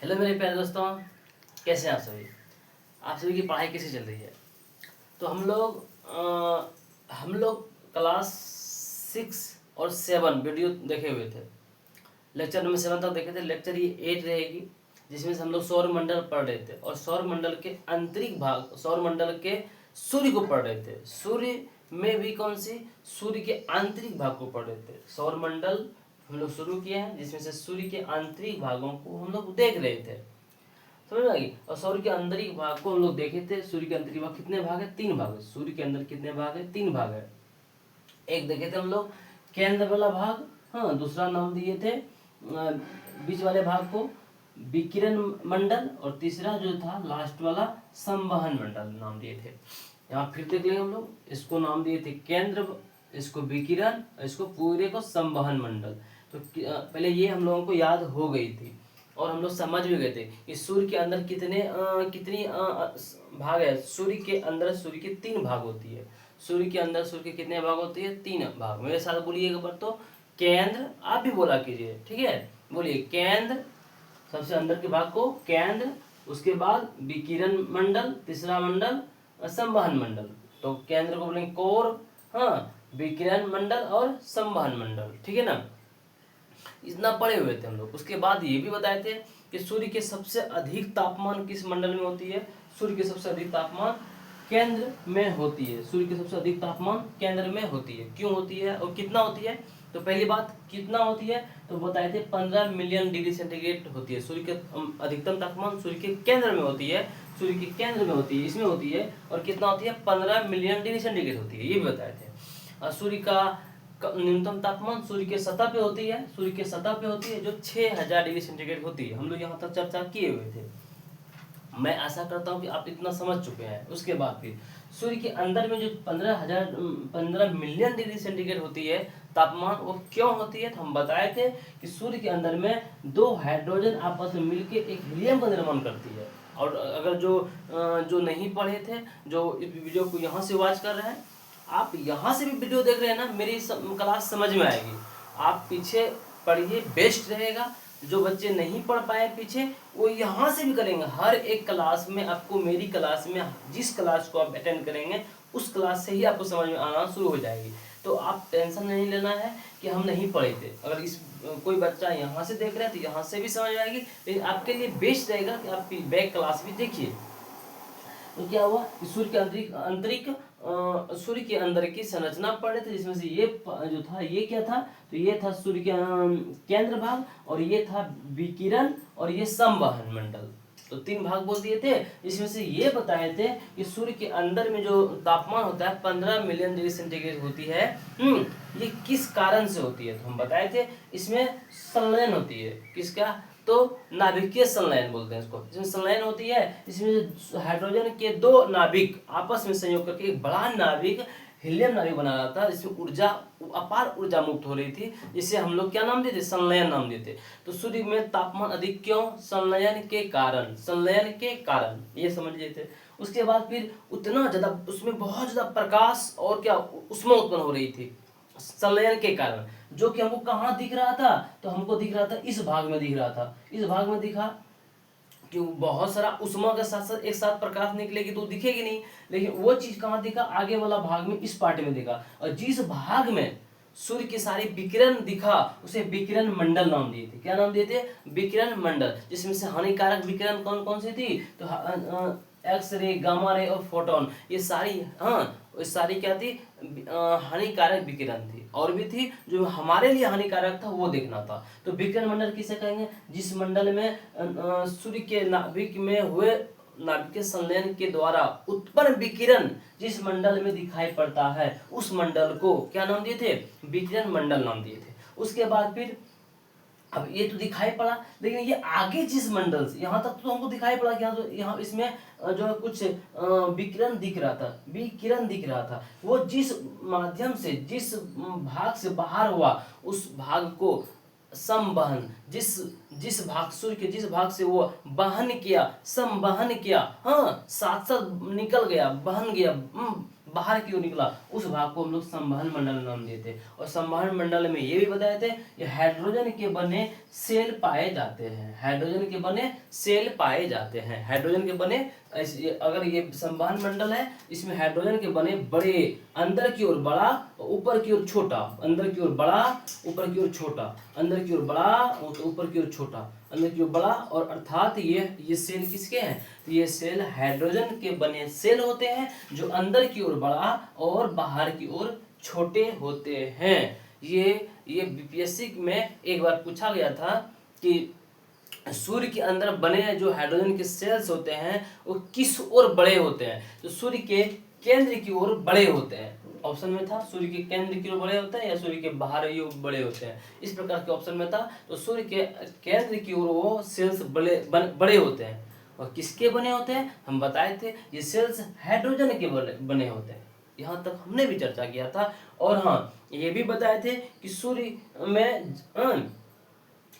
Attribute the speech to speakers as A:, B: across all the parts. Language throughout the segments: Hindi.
A: हेलो मेरे प्यारे दोस्तों, कैसे हैं आप सभी। आप सभी की पढ़ाई कैसी चल रही है। तो हम लोग क्लास 6 और 7 वीडियो देखे हुए थे। लेक्चर नंबर 7 तक देखे थे। लेक्चर ये 8 रहेगी, जिसमें से हम लोग सौर मंडल पढ़ रहे थे और सौर मंडल के आंतरिक भाग, सौर मंडल के सूर्य को पढ़ रहे थे। सूर्य में भी कौन सी, सूर्य के आंतरिक भाग को पढ़ रहे थे। सौर मंडल हम लोग शुरू किए हैं, जिसमें से सूर्य के आंतरिक भागों को हम लोग देख रहे थे। समझ में आ गई। और सूर्य के आंतरिक भाग को हम लोग देखे थे। सूर्य के आंतरिक भाग कितने भाग है, 3 भाग है। सूर्य के अंदर कितने भाग है, 3 भाग है। एक देखे थे हम लोग केंद्र वाला भाग, हाँ। दूसरा नाम दिए थे बीच वाले भाग को विकिरण मंडल, और तीसरा जो था लास्ट वाला संवहन मंडल नाम दिए थे। यहाँ फिर देख लेंगे हम लोग, इसको नाम दिए थे केंद्र, इसको विकिरण, इसको पूरे को संवहन मंडल। तो पहले ये हम लोगों को याद हो गई थी और हम लोग समझ भी गए थे कि सूर्य के अंदर कितनी भाग है। सूर्य के अंदर सूर्य के 3 भाग होती है। सूर्य के अंदर सूर्य के कितने भाग होती है, 3 भाग। मेरे साथ बोलिए एक बार तो, केंद्र। आप भी बोला कीजिए, ठीक है। बोलिए केंद्र, सबसे अंदर के भाग को केंद्र, उसके बाद विकिरण मंडल, तीसरा मंडल संवहन मंडल। तो केंद्र को बोलेंगे कोर, हाँ, विकिरण मंडल और संवहन मंडल, ठीक है ना। इतना पढ़े हुए थे हम लोग। उसके बाद ये भी बताए थे कि सूर्य के सबसे अधिक तापमान किस मंडल में होती है। सूर्य के सबसे अधिक तापमान केंद्र में होती है। सूर्य की सबसे अधिक तापमान केंद्र में होती है। क्यों होती है और कितना होती है। तो पहली बात कितना होती है, तो बताए थे 15 मिलियन डिग्री सेंटीग्रेड होती है। सूर्य के अधिकतम तापमान सूर्य के केंद्र में होती है। सूर्य के केंद्र में होती है, इसमें होती है। और कितना होती है, 15 मिलियन डिग्री सेंटीग्रेड होती है, ये भी बताए थे। और सूर्य का न्यूनतम तापमान सूर्य के सतह पे होती है। सूर्य के सतह पे होती है जो 6000 डिग्री सेंटीग्रेड होती है। हम लोग यहाँ तक चर्चा किए हुए थे। मैं आशा करता हूँ कि आप इतना समझ चुके हैं। उसके बाद फिर सूर्य के अंदर में जो 15 मिलियन डिग्री सेंटीग्रेड होती है तापमान, वो क्यों होती है। तो हम बताए थे कि सूर्य के अंदर में 2 हाइड्रोजन आपस में मिलकर एक हीलियम का निर्माण करती है। और अगर जो नहीं पढ़े थे, जो इस वीडियो को यहाँ से वॉच कर रहे हैं, आप यहाँ से भी वीडियो देख रहे हैं ना, मेरी क्लास समझ में आएगी। आप पीछे पढ़िए, बेस्ट रहेगा। जो बच्चे नहीं पढ़ पाए पीछे, वो यहाँ से भी करेंगे। हर एक क्लास में आपको, मेरी क्लास में जिस क्लास को आप अटेंड करेंगे उस क्लास से ही आपको समझ में आना शुरू हो जाएगी। तो आप टेंशन नहीं लेना है कि हम नहीं पढ़े थे। अगर इस कोई बच्चा यहाँ से देख रहा है तो यहाँ से भी समझ आएगी, लेकिन आपके लिए बेस्ट रहेगा कि आप बैक क्लास भी देखिए। तो क्या हुआ कि सूर्य के आंतरिक सूर्य के अंदर की संरचना पढ़ रहे थे, जिसमें से ये जो था, ये क्या था, तो ये था सूर्य के केंद्र भाग, और ये था विकिरण, और ये संवहन मंडल। तो 3 भाग बोल दिए थे, जिसमें से ये बताए थे कि सूर्य के अंदर में जो तापमान होता है 15 मिलियन डिग्री सेंटीग्रेड होती है। ये किस कारण से होती है। तो हम बताए थे इसमें संलयन होती है। किसका, तो नाभिकीय संलयन बोलते हैं इसको। इसमें संलयन होती है, इसमें हाइड्रोजन के 2 नाभिक आपस में संयोग करके एक बड़ा नाभिक, हीलियम नाभिक बना रहा था, जिसमें ऊर्जा, अपार ऊर्जा मुक्त हो रही थी, जिसे हम लोग क्या नाम देते, संलयन नाम देते। तो सूर्य में तापमान अधिक क्यों, संलयन के कारण, संलयन के कारण, ये समझ लेते। उसके बाद फिर उतना ज्यादा, उसमें बहुत ज्यादा प्रकाश और क्या उष्मा उत्पन्न हो रही थी संलयन के कारण, जो कि हमको कहाँ दिख रहा था, तो हमको दिख रहा था इस भाग में दिख रहा था। इस भाग में दिखा कि बहुत सारा उष्मा के साथ साथ एक साथ प्रकाश निकलेगी तो दिखेगी नहीं, लेकिन वो चीज कहाँ दिखा, आगे वाला भाग में, इस पार्ट में दिखा। और जिस भाग में सूर्य के सारे विकिरण दिखा, उसे विकिरण मंडल नाम दिए थे। क्या नाम दिए थे, विकिरण मंडल। जिसमें से हानिकारक विकिरण कौन कौन सी थी, तो एक्स रे, गामा रे और फोटोन, ये सारी, हाँ, ये सारी क्या थी, हानिकारक विकिरण थी। और भी थी जो हमारे लिए हानिकारक था, वो देखना था। तो विकिरण मंडल किसे कहेंगे, जिस मंडल में सूर्य के नाभिक में हुए नाभिकीय संलयन के द्वारा उत्पन्न विकिरण जिस मंडल में दिखाई पड़ता है, उस मंडल को क्या नाम दिए थे, विकिरण मंडल नाम दिए थे। उसके बाद फिर, अब ये तो दिखाई पड़ा, लेकिन ये आगे जिस मंडल से, यहाँ तक तो हमको दिखाई पड़ा कि यहाँ इसमें जो है कुछ विकिरण दिख रहा था, विकिरण दिख रहा था। वो जिस माध्यम से, जिस भाग से बाहर हुआ, उस भाग को संवहन, जिस जिस भाग, सूर्य के जिस भाग से वो वहन किया, संवहन किया, हाँ, साथ साथ निकल गया, बहन गया, बाहर की ओर निकला, उस भाग को हम लोग संवहन मंडल नाम दिए थे। और संवहन मंडल में ये भी बताए थे ये हाइड्रोजन के बने सेल पाए जाते हैं, हाइड्रोजन के बने सेल पाए जाते हैं, हाइड्रोजन के बने अगर ये संवहन मंडल है, इसमें हाइड्रोजन के बने बड़े, अंदर की ओर बड़ा ऊपर की ओर छोटा, अंदर की ओर बड़ा ऊपर की ओर छोटा, अंदर की ओर बड़ा ऊपर की ओर छोटा, अंदर की ओर बड़ा, और अर्थात ये सेल किसके हैं, ये सेल हाइड्रोजन के बने सेल होते हैं जो अंदर की ओर बड़ा और बाहर की ओर छोटे होते हैं। ये बीपीएससी में एक बार पूछा गया था कि सूर्य के अंदर बने जो हाइड्रोजन के सेल्स होते हैं वो किस ओर बड़े होते हैं, तो सूर्य के केंद्र की ओर बड़े होते हैं। ऑप्शन में था सूर्य के केंद्र की ओर बड़े होते हैं या सूर्य के बाहर ही बड़े होते हैं, इस प्रकार के ऑप्शन में था। तो सूर्य के केंद्र की ओर वो सेल्स बड़े होते हैं। और किसके बने होते हैं, हम बताए थे ये सेल्स हाइड्रोजन के बने होते हैं, यहाँ तक हमने भी चर्चा किया था। और हाँ, ये भी बताए थे कि सूर्य में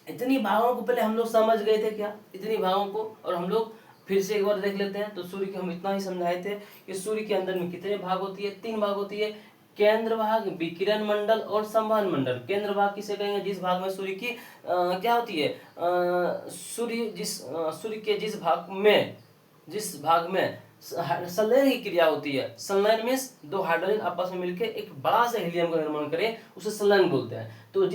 A: इतनी भागों को पहले हम लोग समझ गए थे क्या, इतनी भागों को, और हम लोग फिर से एक बार देख लेते हैं। तो सूर्य के हम इतना ही समझाए थे कि सूर्य के अंदर में कितने भाग होती है, 3 भाग होती है, केंद्र भाग, विकिरण मंडल और संवहन मंडल। केंद्र भाग किसे कहेंगे, जिस भाग में सूर्य की क्या होती है, सूर्य के जिस भाग में संलयन की क्रिया होती है। संलयन मीन्स दो हाइड्रोजन आपस में मिलकर एक बड़ा सा हीलियम का निर्माण करें, उसे संलयन बोलते हैं। तो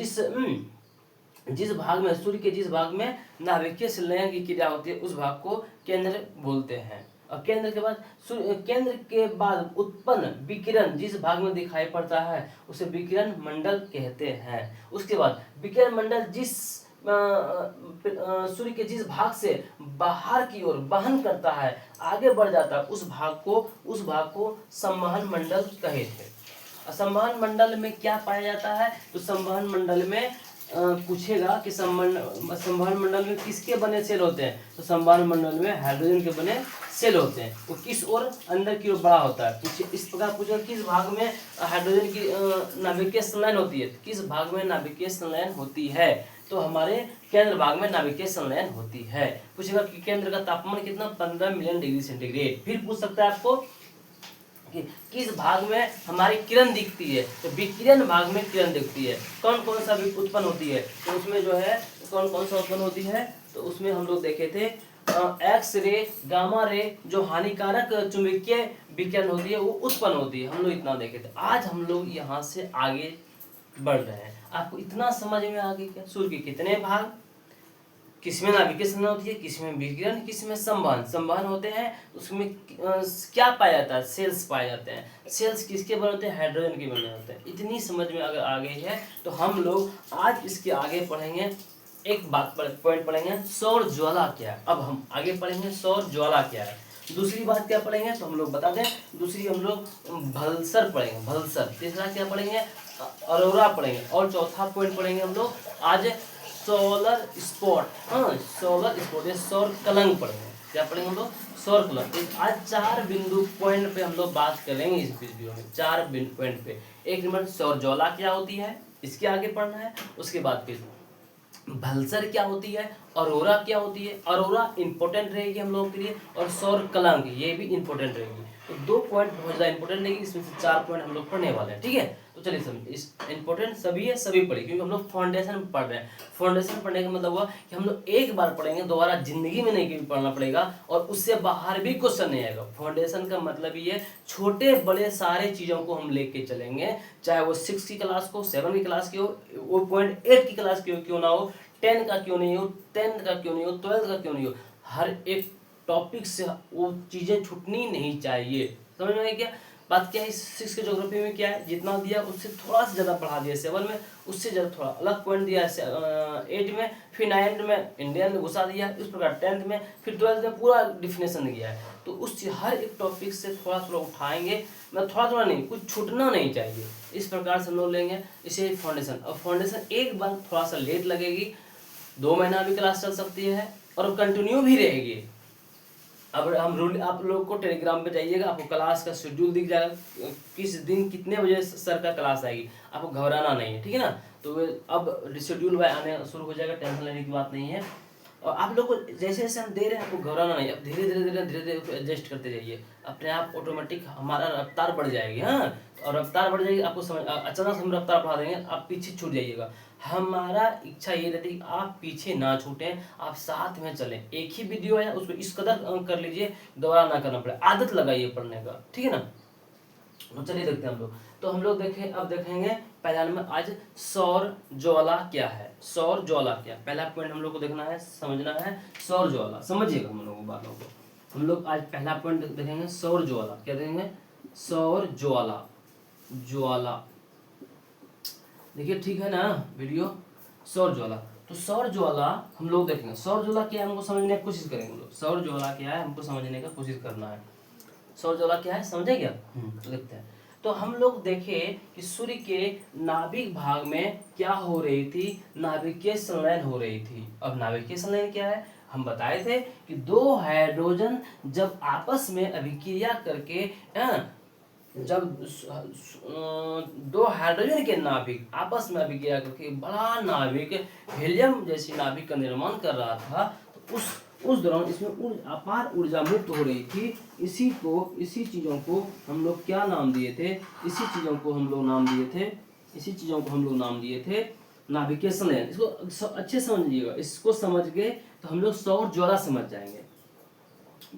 A: जिस भाग में सूर्य के जिस भाग में नाभिकीय संलयन की क्रिया होती है उस भाग को केंद्र बोलते हैं। और केंद्र के बाद उत्पन्न विकिरण जिस भाग में दिखाई पड़ता है उसे विकिरण मंडल कहते हैं। उसके बाद विकिरण मंडल सूर्य के जिस भाग से बाहर की ओर वहन करता है, आगे बढ़ जाता है, उस भाग को संवहन मंडल कहे थे। संवहन मंडल में क्या पाया जाता है, तो संवहन मंडल में पूछेगा कि संवहन मंडल में किसके बने सेल होते हैं, तो संवहन मंडल में हाइड्रोजन के बने सेल होते हैं। वो किस ओर, अंदर की ओर बड़ा होता है। इस प्रकार पूछेगा किस भाग में हाइड्रोजन की नाभिकीय संलयन होती है, किस भाग में नाभिकीय संलयन होती है, तो हमारे केंद्र भाग में नाभिकीय संलयन होती है। पूछेगा कि केंद्र का तापमान कितना, 15 मिलियन डिग्री सेंटीग्रेड। फिर पूछ सकता है आपको किस भाग में हमारी किरण दिखती है, तो विकिरण भाग में किरण दिखती है। कौन कौन सा उत्पन्न होती है, तो उसमें जो है कौन कौन सा उत्पन्न होती है, तो उसमें हम लोग देखे थे एक्स रे, गामा रे, जो हानिकारक चुंबकीय विकिरण होती है वो उत्पन्न होती है, हम लोग इतना देखे थे। आज हम लोग यहाँ से आगे बढ़ रहे हैं। आपको इतना समझ में आ गया क्या, सूर्य के कितने भाग, किसमें नाभिकीय संलयन होती है, किसमें विकिरण, किसमें संवहन होते हैं, उसमें क्या पाया जाता है, सेल्स पाए जाते हैं। सेल्स किसके बने होते हैं, हाइड्रोजन के बने होते हैं। इतनी समझ में अगर आ गई है तो हम लोग आज इसके आगे पढ़ेंगे, एक बात पर पॉइंट पढ़ेंगे, सौर ज्वाला क्या है। अब हम आगे पढ़ेंगे सौर ज्वाला क्या है। दूसरी बात क्या पढ़ेंगे, तो हम लोग बता दें, दूसरी हम लोग भल्सर पढ़ेंगे, भल्सर। तीसरा क्या पढ़ेंगे, अरोरा पढ़ेंगे। और चौथा पॉइंट पढ़ेंगे हम लोग आज सोलर स्पॉट। सोलर स्पॉट या सौर कलंक पढ़ेंगे। क्या पढ़ेंगे हम लोग, सौर कलंक। आज 4 बिंदु पॉइंट पे हम लोग बात करेंगे इस वीडियो में, 4 बिंदु पॉइंट पे। एक नंबर सौर ज्वाला क्या होती है, इसके आगे पढ़ना है। उसके बाद फिर भल्सर क्या होती है, अरोरा क्या होती है, अरोरा इंपॉर्टेंट रहेगी हम लोगों के लिए, और सौर कलंक ये भी इंपॉर्टेंट रहेगी। तो 2 पॉइंट बहुत ज़्यादा इंपॉर्टेंट रहेगी, इसमें से 4 पॉइंट हम लोग पढ़ने वाले हैं, ठीक है। तो चलिए समझिए, इस इंपॉर्टेंट सभी है, सभी पढ़िए, क्योंकि हम लोग फाउंडेशन पढ़ रहे हैं। फाउंडेशन पढ़ने का मतलब हुआ कि हम लोग एक बार पढ़ेंगे, दोबारा जिंदगी में नहीं कभी पढ़ना पड़ेगा, और उससे बाहर भी क्वेश्चन नहीं आएगा। फाउंडेशन का मतलब ये छोटे बड़े सारे चीज़ों को हम लेके चलेंगे, चाहे वो 6 की क्लास को, 7 की क्लास की हो, वो पॉइंट 8 की क्लास की क्यों ना हो, 10 का क्यों नहीं हो, 10th का क्यों नहीं हो, 12th का क्यों नहीं हो, हर एक टॉपिक से वो चीज़ें छूटनी नहीं चाहिए। समझ में आई क्या बात, क्या है 6 के ज्योग्राफी में क्या है, जितना दिया उससे थोड़ा सा ज़्यादा बढ़ा दिया, 7 में उससे ज़्यादा थोड़ा अलग पॉइंट दिया, 8 में, फिर 9 में इंडियन में घुसा दिया, इस प्रकार 10th में, फिर 12th में पूरा डिफिनेशन दिया है। तो उस हर एक टॉपिक से थोड़ा थोड़ा उठाएंगे, मतलब थोड़ा थोड़ा नहीं, कुछ छूटना नहीं चाहिए। इस प्रकार से हम लोग लेंगे इसे फाउंडेशन। अब फाउंडेशन एक बार थोड़ा सा लेट लगेगी, 2 महीना भी क्लास चल सकती है, और कंटिन्यू भी रहेगी। अब हम रूल आप लोग को टेलीग्राम पे जाइएगा, आपको क्लास का शेड्यूल दिख जाएगा, किस दिन कितने बजे सर का क्लास आएगी, आपको घबराना नहीं है, ठीक है ना। तो अब शेड्यूल आने शुरू हो जाएगा, टेंशन लेने की बात नहीं है। और आप लोग को जैसे जैसे हम दे रहे हैं आपको घबराना नहीं, अब धीरे धीरे धीरे धीरे धीरे एडजस्ट करते जाइए, अपने आप ऑटोमेटिक हमारा रफ्तार बढ़ जाएगी। हाँ, और रफ्तार बढ़ जाएगी, आपको समझ अचानक हम रफ्तार बढ़ा देंगे, आप पीछे छूट जाइएगा। हमारा इच्छा ये रहती है कि आप पीछे ना छूटें, आप साथ में चलें। एक ही वीडियो है, उसको इस कदर कर लीजिए, दोबारा ना करना पड़े, आदत लगाइए पढ़ने का, ठीक है ना। तो चलिए देखते हैं हम लोग। तो हम लोग देखें, अब देखेंगे पहला नंबर आज सौर ज्वाला क्या है। सौर ज्वाला क्या, पहला पॉइंट हम लोग को देखना है, समझना है सौर ज्वाला। समझिएगा हम लोगों बातों को। हम लोग आज पहला पॉइंट देखेंगे सौर ज्वाला। क्या देखेंगे? सौर ज्वाला। ज्वाला देखिए, ठीक है ना वीडियो। सौर ज्वाला, तो सौर ज्वाला हम लोग देखेंगे। सौर ज्वाला क्या है हमको समझने की कोशिश करेंगे हम लोग। सौर ज्वाला क्या है हमको समझने का कोशिश करना है। सौर ज्वाला क्या है समझे क्या? तो देखते हैं। तो हम लोग देखें कि सूर्य के नाभिक भाग में क्या हो रही थी, नाभिकीय संलयन हो रही थी। अब नाभिकीय संलयन क्या है हम बताए थे कि दो हाइड्रोजन जब आपस में अभिक्रिया करके जब दो हाइड्रोजन के नाभिक आपस में अभिक्रिया करके बड़ा नाभिक हीलियम जैसी नाभिक का निर्माण कर रहा था, तो उस दौरान इसमें अपार ऊर्जा मुक्त हो रही थी। इसी चीज़ों को हम लोग क्या नाम दिए थे? इसी चीज़ों को हम लोग नाम दिए थे नाभिकीय संलयन। इसको अच्छे समझिएगा, इसको समझ गए तो हम लोग सौर ज्वाला समझ जाएंगे।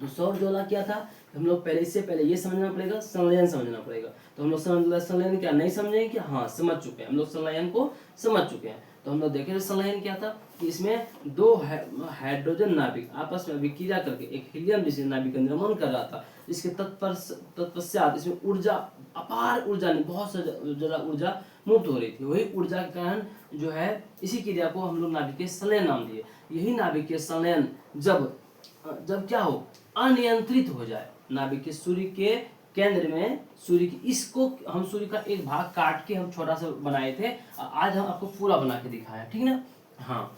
A: तो सौर ज्वाला क्या था हम लोग इससे पहले ये समझना पड़ेगा, संलयन समझना पड़ेगा। तो हम लोग संलयन क्या नहीं समझेंगे क्या? हाँ समझ चुके हैं हम लोग, संलयन को समझ चुके हैं। तो हम लोग देखें संलयन क्या था कि इसमें दो हाइड्रोजन नाभिक आपस में अभिक्रिया करके एक हीलियम जैसे नाभिक का निर्माण कर रहा था। इसके तत्पश्चात इसमें ऊर्जा, अपार ऊर्जा नहीं, बहुत ज़्यादा ऊर्जा मुक्त हो रही थी। वही ऊर्जा के कारण जो है इसी क्रिया को हम लोग नाभिकीय संलयन नाम दिए। यही नाभिकीय संलयन जब क्या हो, अनियंत्रित हो जाए, नाभिकीय सूर्य के केंद्र में, सूर्य की इसको हम सूर्य का एक भाग काट के हम छोटा सा बनाए थे, आज हम आपको पूरा बना के दिखाए, ठीक ना। हाँ,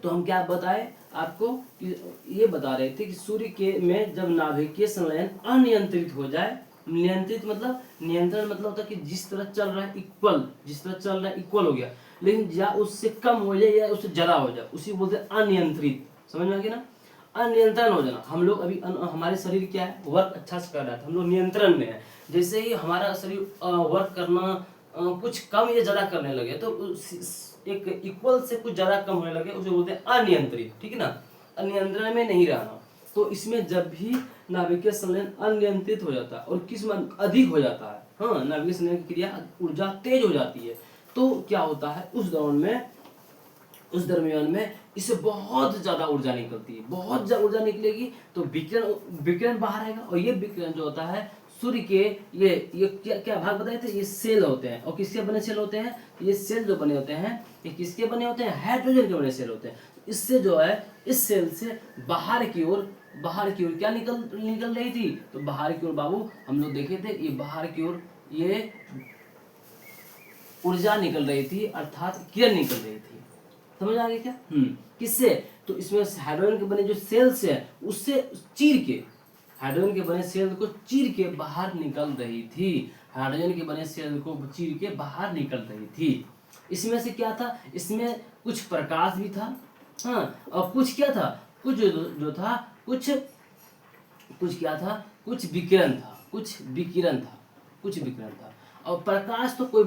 A: तो हम क्या बताए आपको कि ये बता रहे थे कि सूर्य के में जब नाभिकीय संलयन अनियंत्रित हो जाए, नियंत्रित मतलब नियंत्रण मतलब होता है कि जिस तरह चल रहा है इक्वल, जिस तरह चल रहा है इक्वल हो गया, लेकिन या उससे कम हो जाए या उससे ज्यादा हो जाए, उसी बोलते हैं अनियंत्रित। समझ में आ गया ना, अनियंत्रण हो जाना। हम लोग अभी हमारे शरीर क्या है, वर्क अच्छा से कर रहा है, हम लोग नियंत्रण में है। जैसे ही हमारा शरीर वर्क करना कुछ कम या ज्यादा करने लगे, तो एक इक्वल से कुछ ज्यादा कम होने लगे, उसे बोलते हैं अनियंत्रित, ठीक है ना, अनियंत्रण में नहीं रहना। तो इसमें जब भी नाभिकीय संलयन अनियंत्रित हो जाता है और किस्म अधिक हो जाता है, हाँ, नाभिकीय संलयन की क्रिया ऊर्जा तेज हो जाती है, तो क्या होता है उस दरमियान में इससे बहुत ज्यादा ऊर्जा निकलती है। बहुत ज्यादा ऊर्जा निकलेगी तो विकिरण बाहर आएगा, और ये विकिरण जो होता है सूर्य के ये क्या भाग बताए थे, ये सेल होते हैं। और किसके बने सेल होते हैं? ये सेल जो बने होते हैं ये किसके बने होते हैं? हाइड्रोजन के बने सेल होते हैं। इससे जो है इस सेल से बाहर की ओर क्या निकल रही थी? तो बाहर की ओर बाबू हम लोग देखे थे, ये बाहर की ओर ये ऊर्जा निकल रही थी, अर्थात किरण निकल रही थी। समझ आ गया क्या? किससे? तो इसमें हाइड्रोजन के बने जो सेल्स है उससे चीर के, हाइड्रोजन के बने सेल को चीर के बाहर निकल रही थी। हाइड्रोजन के बने सेल को चीर के बाहर निकल रही थी। इसमें से क्या था? इसमें कुछ प्रकाश भी था, हाँ, और कुछ क्या था, कुछ जो था कुछ क्या था, कुछ विकिरण था। और प्रकाश तो कोई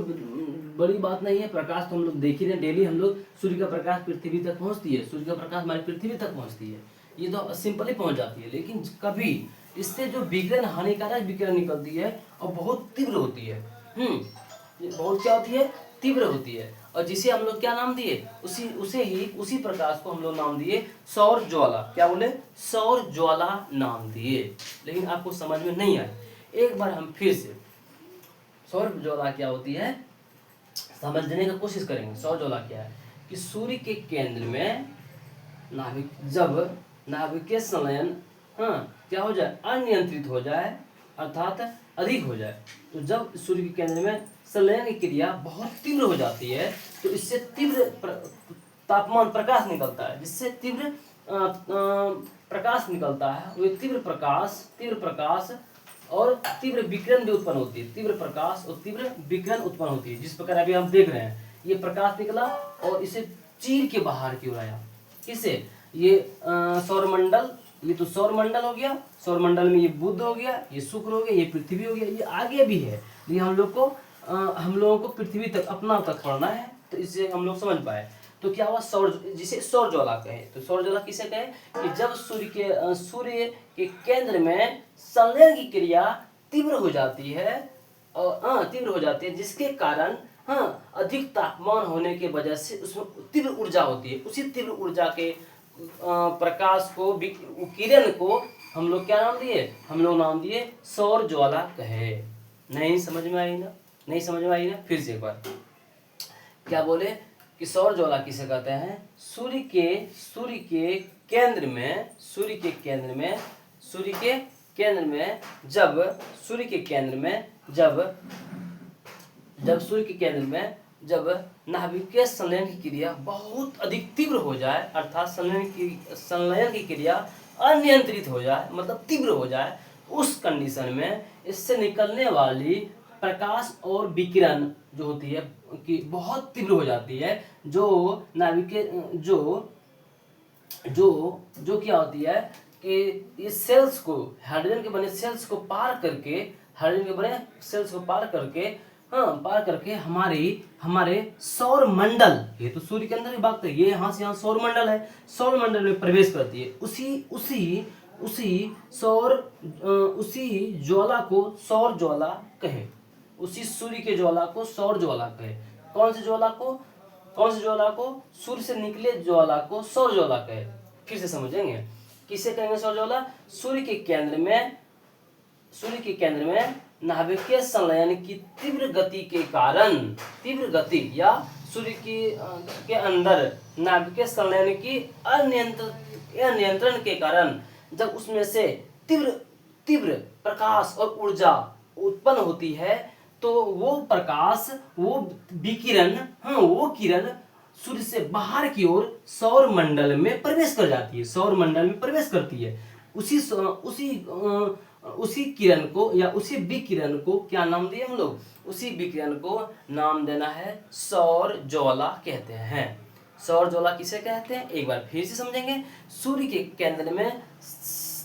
A: बड़ी बात नहीं है, प्रकाश तो हम लोग देख ही रहे हैं डेली। हम लोग सूर्य का प्रकाश पृथ्वी तक पहुंचती है, सूर्य का प्रकाश हमारी पृथ्वी तक पहुंचती है, ये तो सिंपली पहुंच जाती है। लेकिन कभी इससे जो विकिरण, हानिकारक विकिरण निकलती है और बहुत तीव्र होती है, ये बहुत क्या होती है? तीव्र होती है। और जिसे हम लोग क्या नाम दिए? उसी प्रकाश को हम लोग नाम दिए सौर ज्वाला। क्या बोले? सौर ज्वाला नाम दिए। लेकिन आपको समझ में नहीं आया, एक बार हम फिर से सौर ज्वाला क्या होती है समझने की कोशिश करेंगे। सौर ज्वाला क्या है कि सूर्य के केंद्र में जब नाभिकीय संलयन क्या हो जाए, अनियंत्रित हो जाए, अर्थात अधिक हो जाए, तो जब सूर्य के केंद्र में संलयन की क्रिया बहुत तीव्र हो जाती है, तो इससे तीव्र तापमान प्रकाश निकलता है, जिससे तीव्र प्रकाश निकलता है। वो तीव्र प्रकाश और तीव्र विकिरण भी उत्पन्न होती है। तीव्र प्रकाश और तीव्र विकिरण उत्पन्न होती है। जिस प्रकार अभी हम देख रहे हैं, ये प्रकाश निकला और इसे चीर के बाहर की ओर आया, किसे, ये सौरमंडल, ये तो सौरमंडल हो गया, सौरमंडल में ये बुध हो गया, ये शुक्र हो गया, ये पृथ्वी हो गया, ये आगे भी है, लेकिन हम लोगों को पृथ्वी तक अपना तक पढ़ना है, तो इससे हम लोग समझ पाए। तो क्या हुआ, सौर, जिसे सौर ज्वाला कहे। तो सौर ज्वाला किसे कहे कि जब सूर्य के केंद्र में संलयन की क्रिया तीव्र हो जाती है, तीव्र हो जाती है, जिसके कारण अधिक तापमान होने के वजह से उसमें तीव्र ऊर्जा होती है। उसी तीव्र ऊर्जा के प्रकाश को, किरण को हम लोग क्या नाम दिए, हम लोग नाम दिए सौर ज्वाला कहे। नहीं समझ में आई ना, नहीं समझ में आई ना, फिर से एक बार क्या बोले कि सौर ज्वाला किसे कहते हैं, सूर्य के केंद्र में, सूर्य के केंद्र में जब नाभिकीय संलयन की क्रिया बहुत अधिक तीव्र हो जाए, अर्थात संलयन की क्रिया अनियंत्रित हो जाए, मतलब तीव्र हो जाए, उस कंडीशन में इससे निकलने वाली प्रकाश और विकिरण जो होती है कि बहुत तीव्र हो जाती है, जो नाभिकीय जो क्या होती है कि ये सेल्स को, हाइड्रोजन के बने सेल्स को पार करके हमारे सौर मंडल, ये तो सूर्य के अंदर की बात है, ये यहाँ से यहाँ सौर मंडल है, सौर मंडल में प्रवेश करती है। उसी ज्वाला को सौर ज्वाला कहे, उसी सूर्य के ज्वाला को सौर ज्वाला कहे। कौन से ज्वाला को, सूर्य से निकले ज्वाला को सौर ज्वाला कहे। फिर से समझेंगे, किसे कहेंगे सौर ज्वाला, सूर्य के केंद्र में नाभिकीय संलयन की तीव्र गति या सूर्य के अंदर नाभिकीय संलयन की अनियंत्रण के कारण जब उसमें से तीव्र प्रकाश और ऊर्जा उत्पन्न होती है, तो वो किरण सूर्य से बाहर की ओर सौर मंडल में प्रवेश कर जाती है, सौर मंडल में प्रवेश करती है। उसी किरण को या उसी विकिरण को क्या नाम दिए हम लोग, उसी विकिरण को नाम देना है सौर ज्वाला कहते हैं। सौर ज्वाला किसे कहते हैं, एक बार फिर से समझेंगे। सूर्य के केंद्र में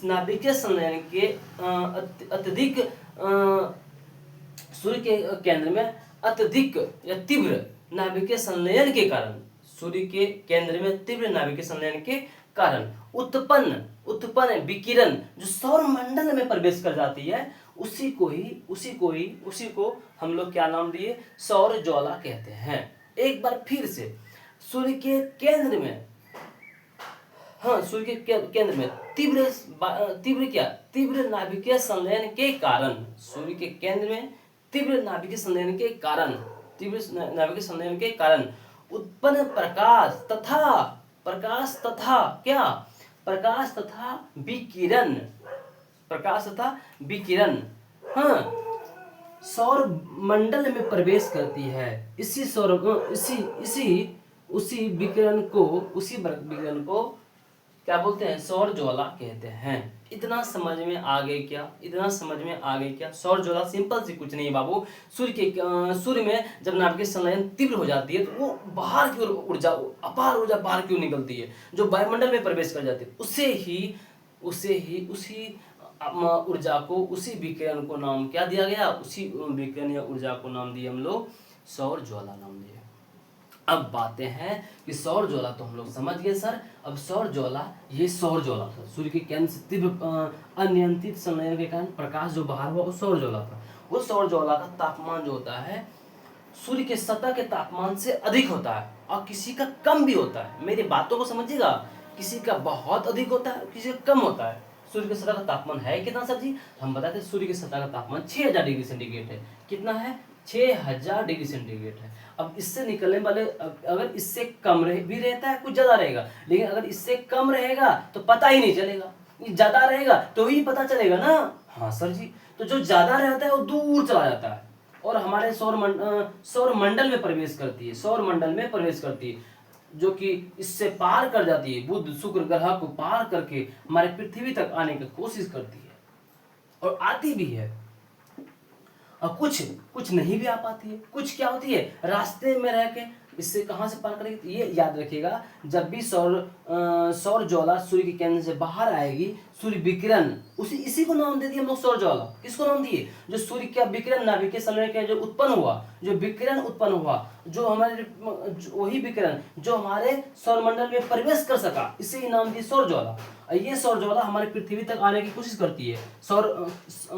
A: नाभिकीय संलयन के अत्यधिक या तीव्र नाभिकीय संलयन के कारण, सूर्य के केंद्र में तीव्र नाभिकीय संलयन के कारण उत्पन्न विकिरण जो सौर मंडल में प्रवेश कर जाती है, उसी को हम लोग क्या नाम दिए, सौर ज्वाला कहते हैं। एक बार फिर से, सूर्य के केंद्र में तीव्र नाभिकीय संलयन के कारण, सूर्य के केंद्र में तीव्र नाभिकीय संलयन के कारण उत्पन्न प्रकाश तथा विकिरण सौर मंडल में प्रवेश करती है। उसी विकिरण को क्या बोलते हैं, सौर ज्वाला कहते हैं। इतना समझ में आ गए क्या? सौर ज्वाला सिंपल सी कुछ नहीं है बाबू। सूर्य में जब नाभिकीय संलयन तीव्र हो जाती है, तो वो बाहर की ओर अपार ऊर्जा बाहर की ओर निकलती है, जो वायुमंडल में प्रवेश कर जाती है। उसी ऊर्जा को, उसी विकिरण को नाम क्या दिया गया, उसी विकिरण या ऊर्जा को नाम दिए हम लोग सौर ज्वाला नाम दिए। अब बातें हैं कि सौर ज्वाला तो हम लोग समझ गए सर। अब सौर ज्वाला था, सूर्य के केंद्र से तीव्र अनियंत्रित संलयन के कारण प्रकाश जो बाहर हुआ, वो सौर ज्वाला था। वो सौर ज्वाला का तापमान जो होता है, सूर्य के सतह के तापमान से अधिक होता है और किसी का कम भी होता है। मेरी बातों को समझिएगा, किसी का बहुत अधिक होता है, किसी का कम होता है। सूर्य के सतह का तापमान है कितना सर जी? हम बताते हैं सूर्य के सतह का तापमान 6000 डिग्री सेंटीग्रेड है। कितना है? 6000 डिग्री सेंटीग्रेड है। अब इससे निकलने वाले, अगर इससे कम भी रहता है, कुछ ज़्यादा रहेगा, लेकिन अगर इससे कम रहेगा तो पता ही नहीं चलेगा, ज़्यादा रहेगा तो ही पता चलेगा ना। हाँ सर जी, तो जो ज़्यादा रहता है वो दूर चला जाता है और हमारे सौर मंडल में प्रवेश करती है, जो कि इससे पार कर जाती है, बुध शुक्र ग्रह को पार करके हमारे पृथ्वी तक आने की कोशिश करती है और आती भी है। और कुछ नहीं भी आ पाती है। कुछ क्या होती है, रास्ते में रह के इससे कहाँ से पार करेगी? तो ये याद रखिएगा, जब भी सौर ज्वाला सूर्य के केंद्र से बाहर आएगी, सूर्य विकिरण, इसी को नाम दे दिए हम लोग सौर ज्वाला। किसको नाम दिए? जो सूर्य का विकिरण नाभिक के समय के जो उत्पन्न हुआ, जो विकिरण उत्पन्न हुआ, जो हमारे वही विकिरण जो हमारे सौरमंडल में प्रवेश कर सका, इसे ही नाम दिए सौर ज्वाला। ये सौर ज्वाला हमारे पृथ्वी तक आने की कोशिश करती है।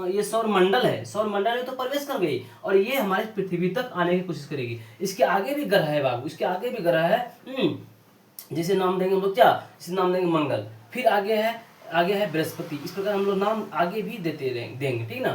A: ये सौर मंडल है, सौर मंडल में तो प्रवेश कर गई और ये हमारे पृथ्वी तक आने की कोशिश करेगी। इसके आगे भी ग्रह है बाबू, इसके आगे भी ग्रह है, जिसे नाम देंगे हम लोग क्या? इसे नाम देंगे मंगल। फिर आगे है बृहस्पति। इस प्रकार हम लोग नाम आगे भी देंगे, ठीक ना।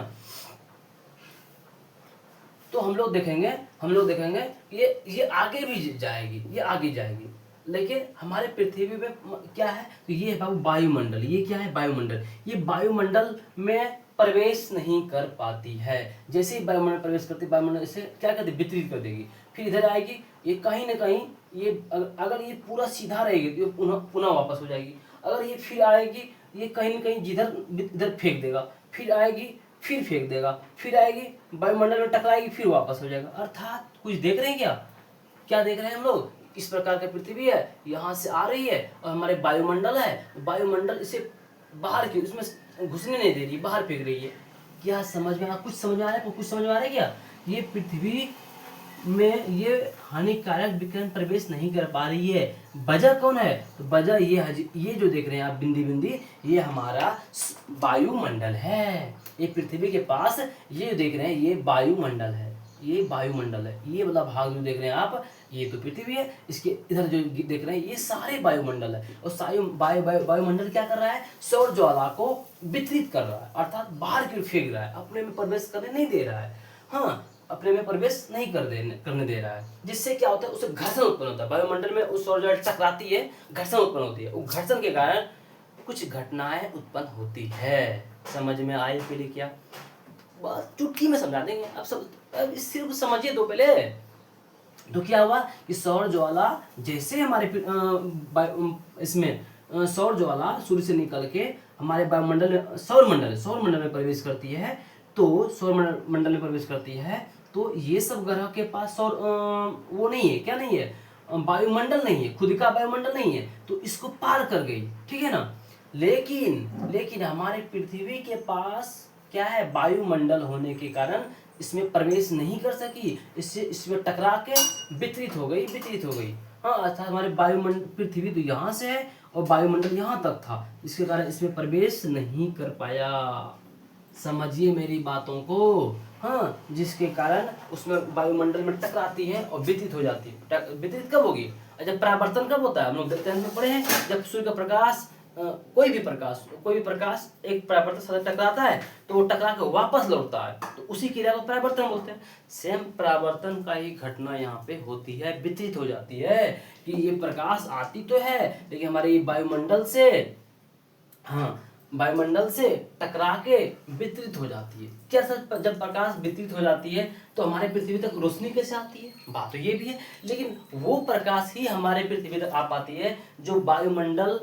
A: तो हम लोग देखेंगे ये आगे भी जाएगी, ये आगे जाएगी, लेकिन हमारे पृथ्वी में क्या है? तो ये है बाबू वायुमंडल। ये क्या है? वायुमंडल। ये वायुमंडल में प्रवेश नहीं कर पाती है। जैसे ही वायुमंडल प्रवेश करती है, वायुमंडल इसे क्या करती है? वितरित कर देगी। फिर इधर आएगी, ये कहीं ना कहीं ये अगर ये पूरा सीधा रहेगी तो ये पुनः वापस हो जाएगी। अगर ये फिर आएगी, ये कहीं ना कहीं जिधर इधर फेंक देगा, फिर आएगी, फिर फेंक देगा, फिर आएगी, वायुमंडल में टकराएगी, फिर वापस हो जाएगा। अर्थात कुछ देख रहे हैं क्या देख रहे हैं हम लोग? इस प्रकार का पृथ्वी है, यहाँ से आ रही है और हमारे वायुमंडल है, वायुमंडल इसे बाहर की उसमें घुसने नहीं दे रही, बाहर फेंक रही है। क्या समझ में कुछ समझ में आ रहा है? कुछ समझ में आ रहा है क्या? ये पृथ्वी में ये हानिकारक विकिरण प्रवेश नहीं कर पा रही है। वजह कौन है? तो वजह ये जो देख रहे हैं आप बिंदी, ये हमारा वायुमंडल है। ये पृथ्वी के पास ये जो देख रहे हैं ये वायुमंडल है, ये वायुमंडल है। ये वाला भाग जो देख रहे हैं आप, ये तो पृथ्वी है। इसके इधर जो देख रहे हैं ये सारे वायुमंडल है। और वायुमंडल क्या कर रहा है? सौर ज्वाला को वितरित कर रहा है, अर्थात बाहर की ओर फेंक रहा है, अपने में प्रवेश करने नहीं दे रहा है। हाँ, अपने में प्रवेश नहीं करने दे रहा है। जिससे क्या होता है? उससे घर्षण उत्पन्न होता है। वायुमंडल में उस सौर ज्वाला टकराती है, घर्षण उत्पन्न होती है। वो घर्षण के कारण कुछ घटनाएं उत्पन्न होती है। समझ में आई पहले क्या? बस चुटकी में समझा देंगे। अब इस सिर्फ समझिए तो पहले। तो क्या हुआ कि सौर ज्वाला जैसे हमारे इसमें सौर ज्वाला सूर्य से निकल के हमारे वायुमंडल में सौर मंडल में प्रवेश करती है, तो सौर मंडल में प्रवेश करती है तो ये सब ग्रह के पास सौर वो नहीं है, क्या नहीं है? वायुमंडल नहीं है, खुद का वायुमंडल नहीं है, तो इसको पार कर गई, ठीक है ना। लेकिन हमारे पृथ्वी के पास क्या है? वायुमंडल होने के कारण इसमें प्रवेश नहीं कर सकी, इसमें टकरा के वितरित हो गई। हाँ, अर्थात हमारे वायुमंडल पृथ्वी तो यहाँ से है और वायुमंडल यहाँ तक था, इसके कारण इसमें प्रवेश नहीं कर पाया। समझिए मेरी बातों को। हाँ, जिसके कारण उसमें वायुमंडल में टकराती है और वितरित हो जाती है। वितरित कब होगी? जब परावर्तन कब होता है? हम लोग देखते हैं पढ़े हैं, जब सूर्य का प्रकाश कोई भी प्रकाश एक परावर्तन साथ टकराता है तो वो टकरा के वापस लौटता है, तो उसी क्रिया को परावर्तन बोलते हैं। सेम परावर्तन का ही घटना यहाँ पे होती है, वितरित हो जाती है कि ये प्रकाश आती तो है लेकिन हमारे वायुमंडल से टकरा के वितरित हो जाती है। क्या सर? जब प्रकाश वितरित हो जाती है तो हमारे पृथ्वी तक रोशनी कैसे आती है? बात तो ये भी है, लेकिन वो प्रकाश ही हमारे पृथ्वी तक आ पाती है जो वायुमंडल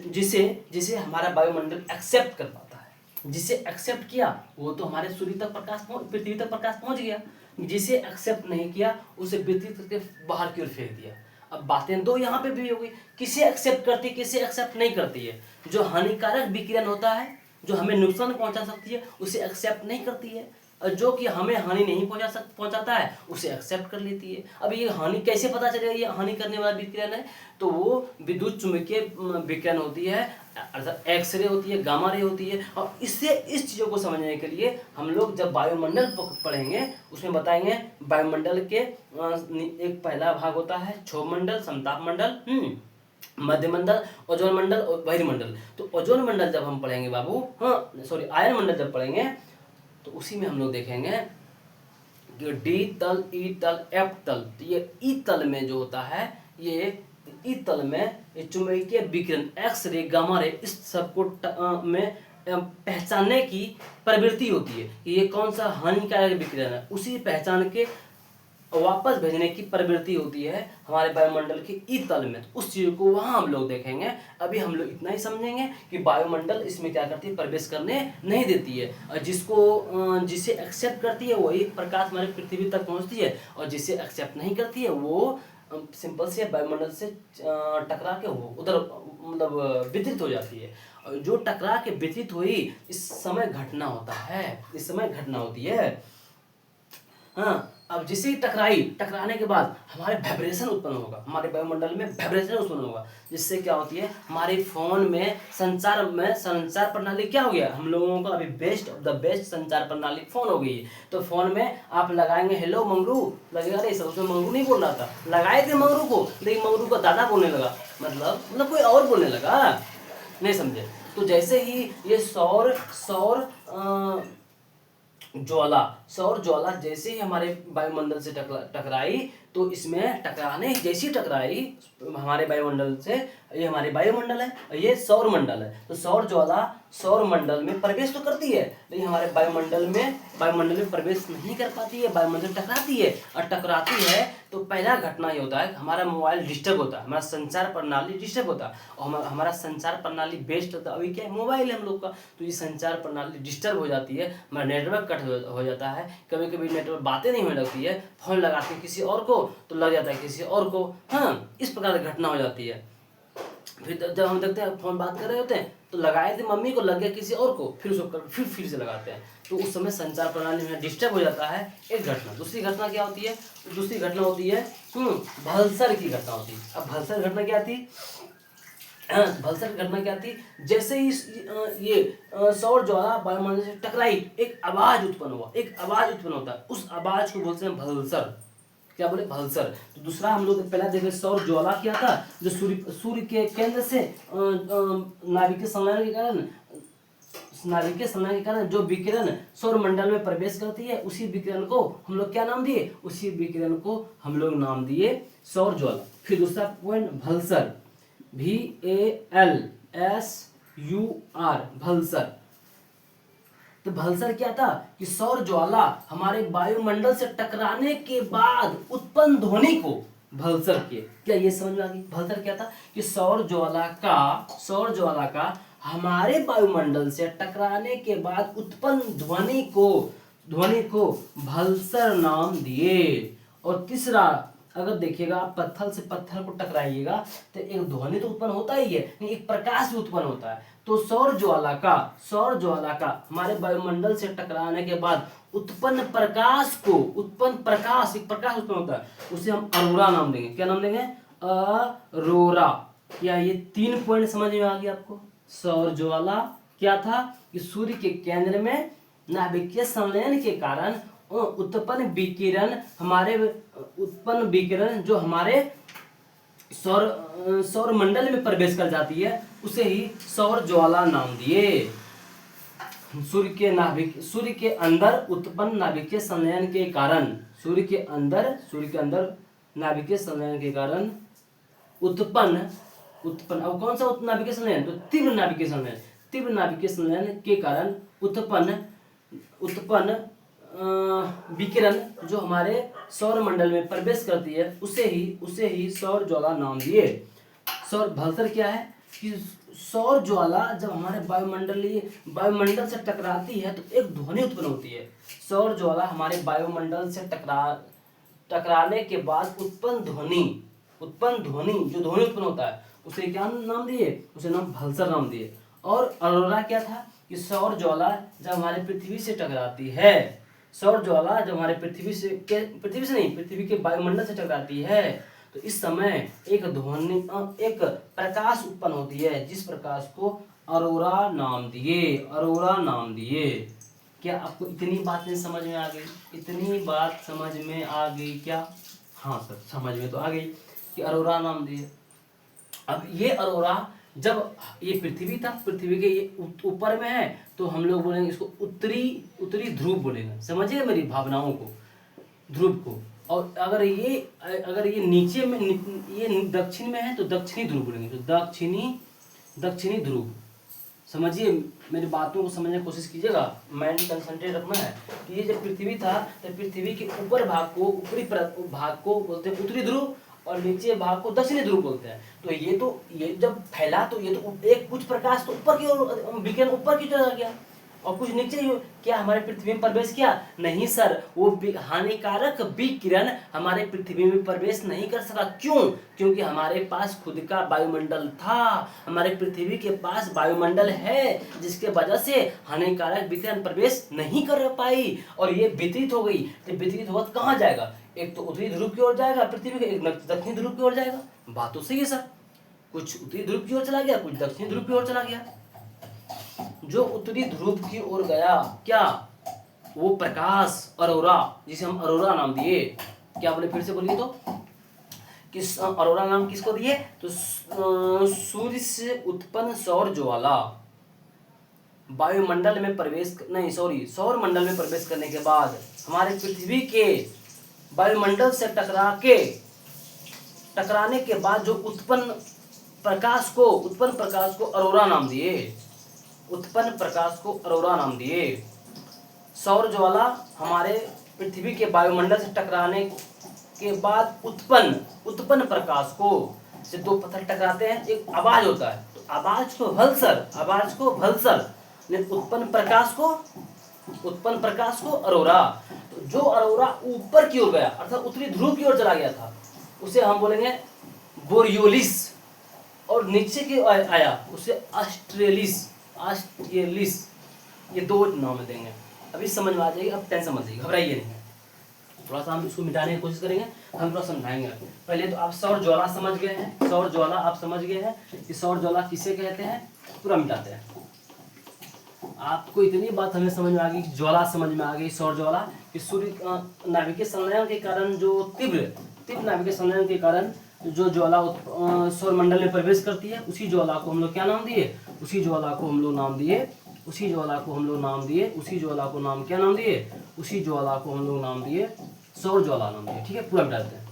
A: जिसे हमारा वायुमंडल एक्सेप्ट कर पाता है। जिसे एक्सेप्ट किया वो तो हमारे पृथ्वी तक प्रकाश पहुंच गया, जिसे एक्सेप्ट नहीं किया उसे वितरित करके बाहर की ओर फेंक दिया। अब बातें दो यहाँ पे भी हो गई, किसे एक्सेप्ट करती है, किसे एक्सेप्ट नहीं करती है। जो हानिकारक विकिरण होता है, जो हमें नुकसान पहुंचा सकती है, उसे एक्सेप्ट नहीं करती है, और जो कि हमें हानि नहीं पहुंचाता है उसे एक्सेप्ट कर लेती है। अब ये हानि कैसे पता चलेगा ये हानि करने वाला विकिरण है? तो वो विद्युत चुंबकीय विकिरण होती है, अर्थात एक्सरे होती है, गामा रे होती है। और इस चीज़ों को समझने के लिए हम लोग जब वायुमंडल पढ़ेंगे उसमें बताएंगे वायुमंडल के एक पहला भाग होता है क्षोभमंडल, समताप मंडल, मध्यमंडल, ओजोन मंडल और बहिर्मंडल। तो ओजोन मंडल जब हम पढ़ेंगे बाबू, आयन मंडल जब पढ़ेंगे तो उसी में हम लोग देखेंगे कि डी तल, ई तल, एफ तल। तो ये ई तल में जो होता है, ये ई तल में चुंबकीय विकिरण एक्स रे, गामा रे, इस सबको में पहचानने की प्रवृत्ति होती है कि ये कौन सा हानिकारक विकिरण है। उसी पहचान के वापस भेजने की प्रवृत्ति होती है हमारे वायुमंडल के ई तल में, तो उस चीज को वहां हम लोग देखेंगे। अभी हम लोग इतना ही समझेंगे कि वायुमंडल इसमें क्या करती है, प्रवेश करने नहीं देती है, और जिसे एक्सेप्ट करती है वही प्रकाश हमारे पृथ्वी तक पहुंचती है, और जिसे एक्सेप्ट नहीं करती है वो सिंपल से वायुमंडल से टकरा के वो उधर मतलब वितरित हो जाती है। और जो टकरा के वितरित हुई इस समय घटना होता है, इस समय घटना होती है। हाँ, अब जिसे टकराने के बाद हमारे वाइब्रेशन उत्पन्न होगा, हमारे वायुमंडल में वाइब्रेशन उत्पन्न होगा, जिससे क्या होती है हमारे फोन में संचार प्रणाली क्या हो गया, हम लोगों का अभी बेस्ट ऑफ द बेस्ट संचार प्रणाली फोन हो गई है। तो फोन में आप लगाएंगे हेलो मंगरू, लगेगा नहीं सर, उसमें मंगरू नहीं बोल रहा था, लगाए थे मंगरू को, लेकिन मंगरू का दादा बोलने लगा, मतलब कोई और बोलने लगा, नहीं समझे। तो जैसे ही ये सौर ज्वाला जैसे ही हमारे वायुमंडल से टकराई, तो इसमें जैसी टकराई हमारे वायुमंडल से, ये हमारे वायुमंडल है, ये सौर मंडल है, तो सौर ज्वाला सौर मंडल में प्रवेश तो करती है, लेकिन हमारे वायुमंडल में प्रवेश नहीं कर पाती है, वायुमंडल टकराती है, और टकराती है तो पहला घटना ये होता है हमारा मोबाइल डिस्टर्ब होता है, हमारा संचार प्रणाली डिस्टर्ब होता है, और हमारा संचार प्रणाली बेस्ट होता है, अभी क्या है मोबाइल है हम लोग का, तो ये संचार प्रणाली डिस्टर्ब हो जाती है, हमारा नेटवर्क कट हो जाता है, कभी कभी नेटवर्क बातें नहीं होने लगती है, फोन लगाते हैं किसी और को तो लग जाता है किसी और को। हाँ, इस प्रकार की घटना हो जाती है। फिर जब हम देखते हैं फोन बात कर रहे होते हैं तो लगाए थे मम्मी को, लग गया किसी और को, फिर उसको फिर से लगाते हैं, तो उस समय संचार प्रणाली में डिस्टर्ब हो जाता है। एक घटना, दूसरी घटना क्या होती है, दूसरी घटना होती है भलसर की घटना होती है। अब भलसर घटना क्या थी, भलसर घटना क्या थी, जैसे ही ये सौर ज्वाला वायुमंडल से टकराई, एक आवाज उत्पन्न हुआ, एक आवाज उत्पन्न होता है, उस आवाज को बोलते हैं भलसर। क्या बोले, भलसर। तो दूसरा हम लोग पहला देखे सौर ज्वाला क्या था, जो सूर्य के केंद्र से नाभिकीय संलयन के कारण जो विकिरण सौर मंडल में प्रवेश करती है, उसी विकिरण को हम लोग क्या नाम दिए, उसी विकिरण को हम लोग नाम दिए सौर ज्वाला। फिर दूसरा पॉइंट भलसर, VALSUR, भलसर। तो भलसर क्या था कि सौर ज्वाला हमारे वायुमंडल से टकराने के बाद उत्पन्न ध्वनि को भलसर किए। क्या ये समझ में आ गई, भलसर क्या था कि सौर ज्वाला का हमारे वायुमंडल से टकराने के बाद उत्पन्न ध्वनि को भलसर नाम दिए। और तीसरा, अगर देखिएगा आप पत्थर से पत्थर को टकराइएगा तो एक ध्वनि तो उत्पन्न होता ही है, लेकिन एक प्रकाश भी उत्पन्न होता है। तो सौर ज्वाला का हमारे वायुमंडल से टकराने के बाद उत्पन्न प्रकाश एक प्रकाश उत्पन्न होता है, उसे हम अरोरा नाम देंगे। क्या नाम देंगे, अरोरा। क्या ये 3 पॉइंट समझ में आ गया आपको। सौर ज्वाला क्या था कि सूर्य के केंद्र में नाभिकीय संलयन के कारण उत्पन्न विकिरण जो हमारे सौर मंडल में प्रवेश कर जाती है, उसे ही सौर ज्वाला नाम दिए। सूर्य के अंदर उत्पन्न नाभिकीय संलयन के कारण, सूर्य के अंदर नाभिकीय संलयन के कारण उत्पन्न अब कौन सा नाभिकीय संलयन, तो तीव्र नाभिकीय संलयन के कारण उत्पन्न विकिरण जो हमारे सौर मंडल में प्रवेश करती है, उसे ही सौर ज्वाला नाम दिए। सौर भलसर क्या है कि सौर ज्वाला जब हमारे वायुमंडल से टकराती है तो एक ध्वनि उत्पन्न होती है। सौर ज्वाला हमारे वायुमंडल से टकराने के बाद उत्पन्न ध्वनि जो ध्वनि उत्पन्न होता है, उसे क्या नाम दिए, उसे नाम भलसर नाम दिए। और अरोरा क्या था कि सौर ज्वाला जब हमारे पृथ्वी से टकराती है, सौर ज्वाला जब हमारे पृथ्वी के वायुमंडल से टकराती है, तो इस समय एक प्रकाश उत्पन्न होती है, जिस प्रकाश को अरोरा नाम दिए। क्या आपको इतनी बातें समझ में आ गई, इतनी बात समझ में आ गई क्या? हाँ सर, समझ में तो आ गई कि अरोरा नाम दिए। अब ये अरोरा जब ये पृथ्वी था, पृथ्वी के ये ऊपर में है, तो हम लोग बोलेंगे इसको उत्तरी ध्रुव बोलेंगे। समझिए मेरी भावनाओं को, ध्रुव को। और अगर ये नीचे में, ये दक्षिण में है तो दक्षिणी ध्रुव बोलेंगे, तो दक्षिणी ध्रुव। समझिए, मेरी बातों को समझने की कोशिश कीजिएगा, माइंड कंसंट्रेट रखना है कि ये जब पृथ्वी था तो पृथ्वी के ऊपर भाग को, ऊपरी भाग को बोलते हैं उत्तरी ध्रुव और नीचे भाग को दक्षिणी ध्रुव बोलते हैं। तो ये जब फैला तो ये तो एक कुछ प्रकाश तो ऊपर की ओर विकिरण ऊपर की तरफ गया और कुछ नीचे ही क्या हमारे पृथ्वी में प्रवेश किया? नहीं सर, वो हानिकारक विकिरण हमारे पृथ्वी में प्रवेश नहीं कर सका। क्यों? क्योंकि हमारे पास खुद का वायुमंडल था, हमारे पृथ्वी के पास वायुमंडल है, जिसके वजह से हानिकारक विकिरण प्रवेश नहीं कर पाई और ये वितरित हो गई। तो वितरित होगा कहाँ जाएगा? एक तो उत्तरी ध्रुव की ओर जाएगा पृथ्वी के, एक दक्षिणी ध्रुव की ओर जाएगा। बात तो सही है सर, कुछ उत्तरी ध्रुव की ओर चला गया, कुछ दक्षिणी ध्रुव की ओर चला गया। जो उत्तरी ध्रुव की ओर गया क्या? वो प्रकाश अरोरा, जिसे हम अरोरा नाम दिए। क्या बोले, फिर से बोलिए तो, किस अरोरा नाम किसको दिए? तो सूर्य से उत्पन्न सौर ज्वाला वायुमंडल में प्रवेश नहीं सॉरी सौर मंडल में प्रवेश करने के बाद हमारे पृथ्वी के वायुमंडल से टकराने के बाद जो उत्पन्न प्रकाश को अरोरा नाम दिए। उत्पन्न प्रकाश को अरोरा नाम दिए। सौर ज्वाला हमारे पृथ्वी के वायुमंडल से टकराने के बाद उत्पन्न प्रकाश को, से दो पत्थर टकराते हैं, एक आवाज होता है, तो आवाज को भल्सर ने उत्पन्न प्रकाश को अरोरा। तो जो अरोरा ऊपर की ओर गया अर्थात उत्तरी ध्रुव की ओर चला गया था, उसे हम बोलेंगे बोरियोलिस, और नीचे की आया उसे ऑस्ट्रेलिस। ये दो नाम देंगे। अभी समझ में आ जाएगी, अब टेंशन मत लीजिए, घबराइए नहीं। थोड़ा सा हम इसको मिटाने की कोशिश करेंगे, हम थोड़ा समझाएंगे। पहले तो आप सौर ज्वाला समझ गए हैं, सौर ज्वाला आप समझ गए हैं कि सौर ज्वाला किसे कहते हैं, पूरा मिटाते हैं। आपको इतनी बात हमें समझ में आ गई, ज्वाला समझ में आ गई, सौर ज्वाला कि सूर्य नाभिकीय संलयन के कारण जो तीव्र नाभिकीय संलयन के कारण जो ज्वाला सौर मंडल में प्रवेश करती है, उसी ज्वाला को हम लोग क्या नाम दिए? उसी ज्वाला को हम लोग नाम दिए सौर ज्वाला नाम दिए। ठीक है, पूरा मिटा देते हैं,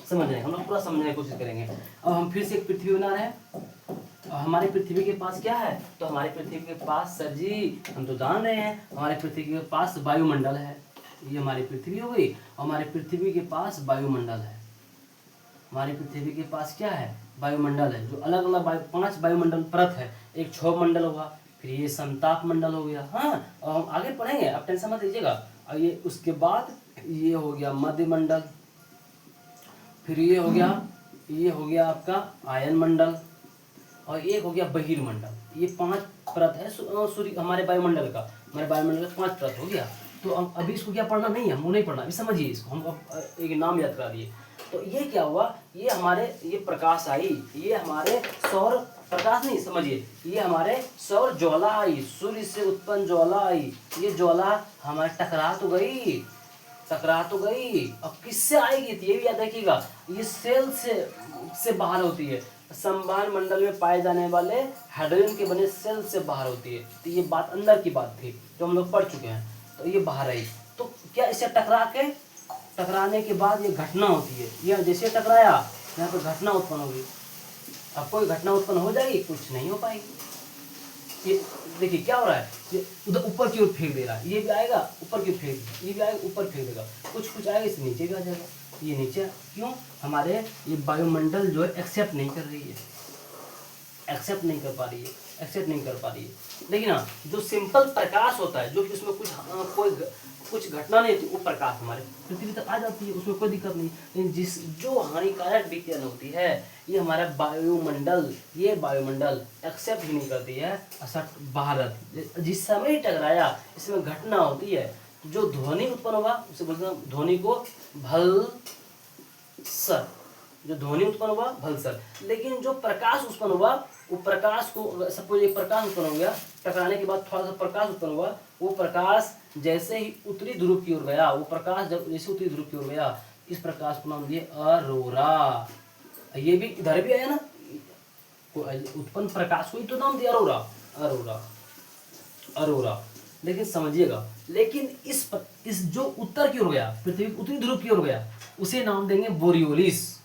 A: समझ रहे हैं, हम लोग पूरा समझने की कोशिश करेंगे। अब हम फिर से एक पृथ्वी बना रहे हैं। हमारे पृथ्वी के पास क्या है? तो हमारे पृथ्वी के पास सर जी हम तो जान रहे हैं, हमारे पृथ्वी के पास वायुमंडल है। ये हमारी पृथ्वी हो गई, हमारे पृथ्वी के पास वायुमंडल है। हमारी पृथ्वी के पास क्या है? वायुमंडल है, जो अलग अलग 5 वायुमंडल परत है। एक क्षोभ मंडल होगा, फिर ये समताप मंडल हो गया। हाँ, और हम आगे पढ़ेंगे, आप टेंशन मत लीजिएगा। और ये उसके बाद ये हो गया मध्य मंडल, फिर ये हो गया आपका आयन मंडल, और एक हो गया बहिर्मंडल। ये 5 परत है सूर्य हमारे वायुमंडल का। 5 परत हो गया। तो हम अभी इसको क्या पढ़ना नहीं है, हमको नहीं पढ़ना, अभी समझिए इसको, हम अब एक नाम याद करा दिए। तो ये क्या हुआ? ये प्रकाश आई, ये हमारे सौर प्रकाश नहीं, समझिए, ये हमारे सौर ज्वाला आई, सूर्य से उत्पन्न ज्वाला आई। ये ज्वाला हमारे टकरा तो गई। अब किससे आएगी? तो ये भी याद रखिएगा, ये सेल से बाहर होती है। संवहन मंडल में पाए जाने वाले हाइड्रोजन के बने सेल से बाहर होती है। तो ये बात अंदर की बात थी जो हम लोग पढ़ चुके हैं। तो ये बाहर आई, तो क्या इसे टकराने के बाद ये घटना होती है। ये जैसे टकराया, यहाँ पर घटना उत्पन्न होगी। अब कोई घटना उत्पन्न हो जाएगी? कुछ नहीं हो पाएगी। ये देखिए क्या हो रहा है, ये उधर ऊपर की ओर फेंक दे रहा है, ये भी आएगा ऊपर की ओर फेंक, ये भी आएगा ऊपर फेंक देगा, कुछ आएगा इसे नीचे भी आ जाएगा। ये नीचे क्यों? हमारे ये वायुमंडल जो है एक्सेप्ट नहीं कर रही है, एक्सेप्ट नहीं कर पा रही है। लेकिन हाँ, जो सिंपल प्रकाश होता है, जो कि उसमें कुछ घटना नहीं होती, वो प्रकाश हमारे पृथ्वी तक आ जाती है, उसमें कोई दिक्कत नहीं। लेकिन जो हानिकारक विकिरण होती है, ये हमारा वायुमंडल एक्सेप्ट ही नहीं करती है। असट भारत जिस समय टकराया, इसमें घटना होती है, जो ध्वनि उत्पन्न हुआ उसे बोलते हैं ध्वनि को भल्सर। लेकिन जो प्रकाश उत्पन्न हुआ, वो प्रकाश को सपोज एक प्रकाश उत्पन्न हो गया, टकराने के बाद थोड़ा सा प्रकाश उत्पन्न हुआ, वो प्रकाश जैसे ही उत्तरी ध्रुव की ओर गया, इस प्रकाश को नाम दिए अरोरा। ये भी इधर भी आया ना, उत्पन्न प्रकाश को ही तो नाम दिया अरोरा। लेकिन समझिएगा, लेकिन इस जो उत्तर की ओर गया, पृथ्वी उत्तरी ध्रुव की ओर गया, उसे नाम देंगे बोरियोलिस।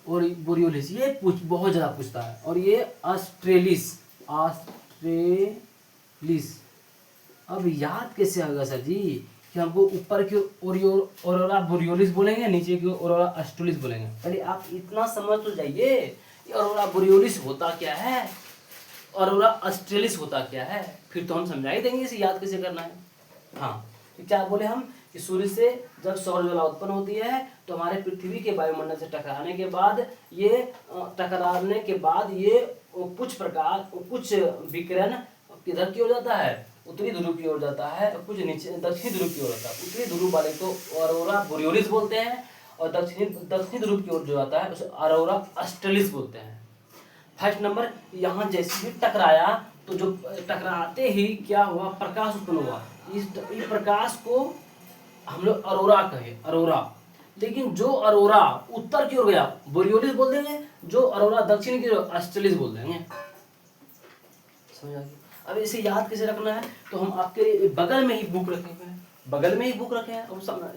A: और बोरियोलिस ये बहुत ज़्यादा पूछता है। और ये ऑस्ट्रेलिस, अब याद कैसे होगा सर जी कि हमको ऊपर की ऑरोरा बोरियोलिस बोलेंगे, नीचे की ऑरोरा ऑस्ट्रेलिस बोलेंगे। पहले आप इतना समझ तो जाइए कि ऑरोरा बोरियोलिस होता क्या है, ऑरोरा ऑस्ट्रेलिस होता क्या है, फिर तो हम समझा ही देंगे इसे याद कैसे करना है। हाँ, तो क्या बोले हम कि सूर्य से जब सौर ज्वाला उत्पन्न होती है तो हमारे पृथ्वी के वायुमंडल से टकराने के बाद ये कुछ विकिरण किधर की ओर जाता है, उत्तरी ध्रुव की ओर जाता है, कुछ नीचे दक्षिणी ध्रुव की ओर जाता है। उत्तरी ध्रुव वाले को ऑरोरा बोरियोलिस बोलते हैं और दक्षिणी ध्रुव की ओर जो जाता है उसे ऑरोरा ऑस्ट्रेलिस बोलते हैं। फर्स्ट नंबर, यहाँ जैसे ही टकराया तो जो टकराते ही क्या हुआ, प्रकाश उत्पन्न हुआ। इस प्रकाश को हम लोग अरोरा कहे, अरोरा। लेकिन जो अरोरा उत्तर की ओर गया बोरियोलिस बोल देंगे, जो अरोरा दक्षिण की ओर ऑस्ट्रेलिस बोल देंगे। समझ आ गया? अब इसे याद कैसे रखना है, तो हम आपके बगल में ही बुक रखे हुए हैं,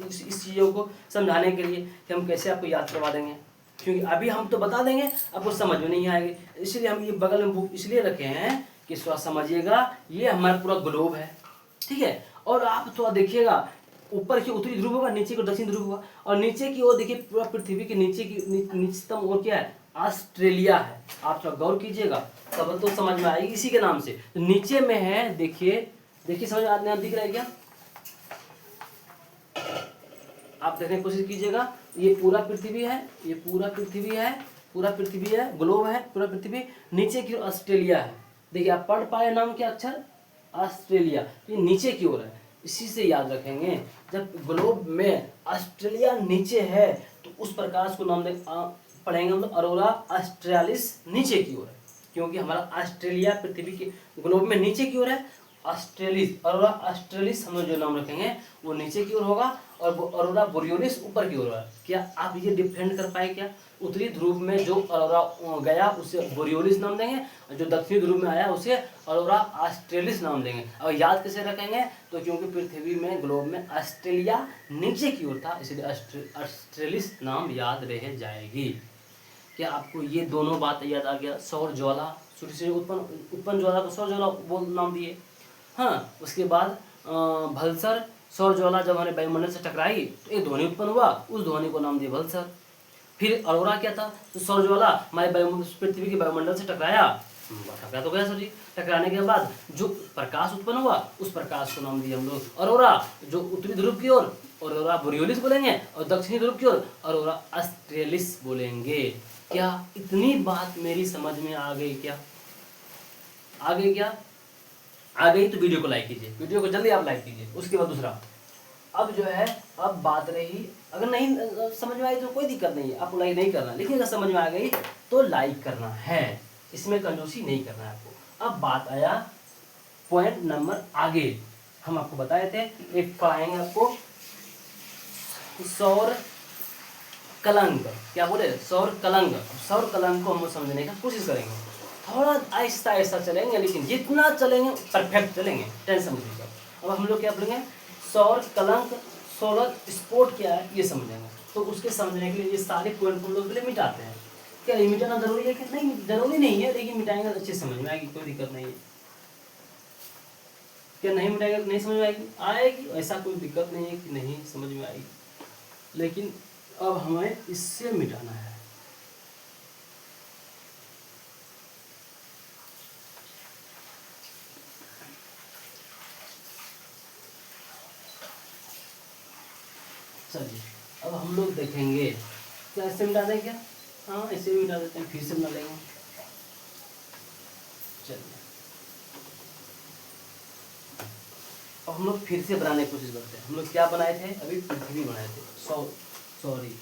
A: इस चीज़ों को समझाने के लिए कि हम कैसे आपको याद करवा देंगे, क्योंकि अभी हम तो बता देंगे आपको समझ में नहीं आएगी। इसलिए हम ये बगल में बुक इसलिए रखे हैं कि समझिएगा ये हमारा पूरा ग्लोब है, ठीक है। और आप थोड़ा देखिएगा, ऊपर की उत्तरी ध्रुव होगा, नीचे की दक्षिण ध्रुव होगा, और नीचे की ओर देखिए पूरा पृथ्वी के नीचे की नीचतम ओर क्या है, ऑस्ट्रेलिया है। आप थोड़ा गौर कीजिएगा तब तो समझ में आएगी इसी के नाम से। तो नीचे में है, देखिए समझ आने दिख रहा है क्या, आप देखने की कोशिश कीजिएगा। ये पूरा पृथ्वी है, पूरा पृथ्वी है, ग्लोब है पूरा पृथ्वी, नीचे की ओर ऑस्ट्रेलिया है। देखिए आप पढ़ पाए नाम के अक्षर, ऑस्ट्रेलिया, ये नीचे की ओर है। इसी से याद रखेंगे, जब ग्लोब में ऑस्ट्रेलिया नीचे है तो उस प्रकाश को नाम पढ़ेंगे हम लोग अरोरा ऑस्ट्रेलिस, नीचे की ओर है, क्योंकि हमारा ऑस्ट्रेलिया पृथ्वी के ग्लोब में नीचे की ओर है। ऑस्ट्रेलिस, अरोरा ऑस्ट्रेलिस हम लोग जो नाम रखेंगे वो नीचे की ओर होगा, और अरोरा बोरियोलिस ऊपर की ओर है। क्या आप ये डिफरेंट कर पाए क्या? उत्तरी ध्रुव में जो अरोरा गया उसे बोरियोलिस नाम देंगे, और जो दक्षिणी ध्रुव में आया उसे अरोरा ऑस्ट्रेलिस नाम देंगे। और याद कैसे रखेंगे, तो क्योंकि पृथ्वी में ग्लोब में ऑस्ट्रेलिया नीचे की ओर था, इसलिए ऑस्ट्रेलिस नाम याद रह जाएगी। क्या आपको ये दोनों बात याद आ गया? सौर ज्वाला, सूर्य से उत्पन्न ज्वाला को सौर ज्वाला बोल नाम दिए। हाँ, उसके बाद भलसर, सौर ज्वाला जब हमारे वायुमंडल से टकराई तो एक ध्वनि उत्पन्न हुआ, उस ध्वनि को नाम दिया भलसर। फिर अरोरा क्या था, तो सौर ज्वाला हमारे पृथ्वी के वायुमंडल से टकराया, टकरा तो गया सर जी। टकराने के बाद जो प्रकाश उत्पन्न हुआ उस प्रकाश को नाम दिया हम लोग अरोरा। जो उत्तरी ध्रुव की ओर अरोरा बोरियोलिस बोलेंगे, और दक्षिणी ध्रुव की ओर अरोरा ऑस्ट्रेलिस बोलेंगे। क्या इतनी बात मेरी समझ में आ गई क्या? आ गई क्या? आ गई तो वीडियो को लाइक कीजिए, वीडियो को जल्दी आप लाइक कीजिए। उसके बाद दूसरा, अब जो है, अब बात रही, अगर नहीं समझ में आई तो कोई दिक्कत नहीं है, आपको लाइक नहीं करना, लेकिन अगर समझ में आ गई तो लाइक करना है, इसमें कंजूसी नहीं करना है आपको। अब बात आया पॉइंट नंबर आगे, हम आपको बताए थे, एक पढ़ाएंगे आपको सौर कलंक। क्या बोले? सौर कलंक। सौर कलंक को हम समझने की कोशिश करेंगे, थोड़ा आहिस्ता आहिस्ता चलेंगे, लेकिन जितना चलेंगे परफेक्ट चलेंगे, टेंशन मत लीजिए। अब हम लोग क्या पढ़ेंगे, सौर कलंक, सोलर स्पॉट क्या है ये समझेंगे। तो उसके समझने के लिए ये सारे पॉइंट हम लोग पहले मिटाते हैं। क्या ये मिटाना जरूरी है कि नहीं? जरूरी नहीं है, लेकिन मिटाएंगे अच्छे समझ में आएगी, कोई दिक्कत नहीं है। क्या नहीं मिटाएंगे तो नहीं समझ में आएगी? आएगी, ऐसा कोई दिक्कत नहीं है कि नहीं समझ में आएगी, लेकिन अब हमें इससे मिटाना है। चलिए अब हम लोग देखेंगे, क्या ऐसे मिटा दें क्या? हाँ, ऐसे भी मिटा देते हैं, फिर से मिटा लेंगे। चलिए अब हम लोग फिर से बनाने की कोशिश करते हैं। हम लोग क्या बनाए थे अभी? पृथ्वी बनाए थे, सॉरी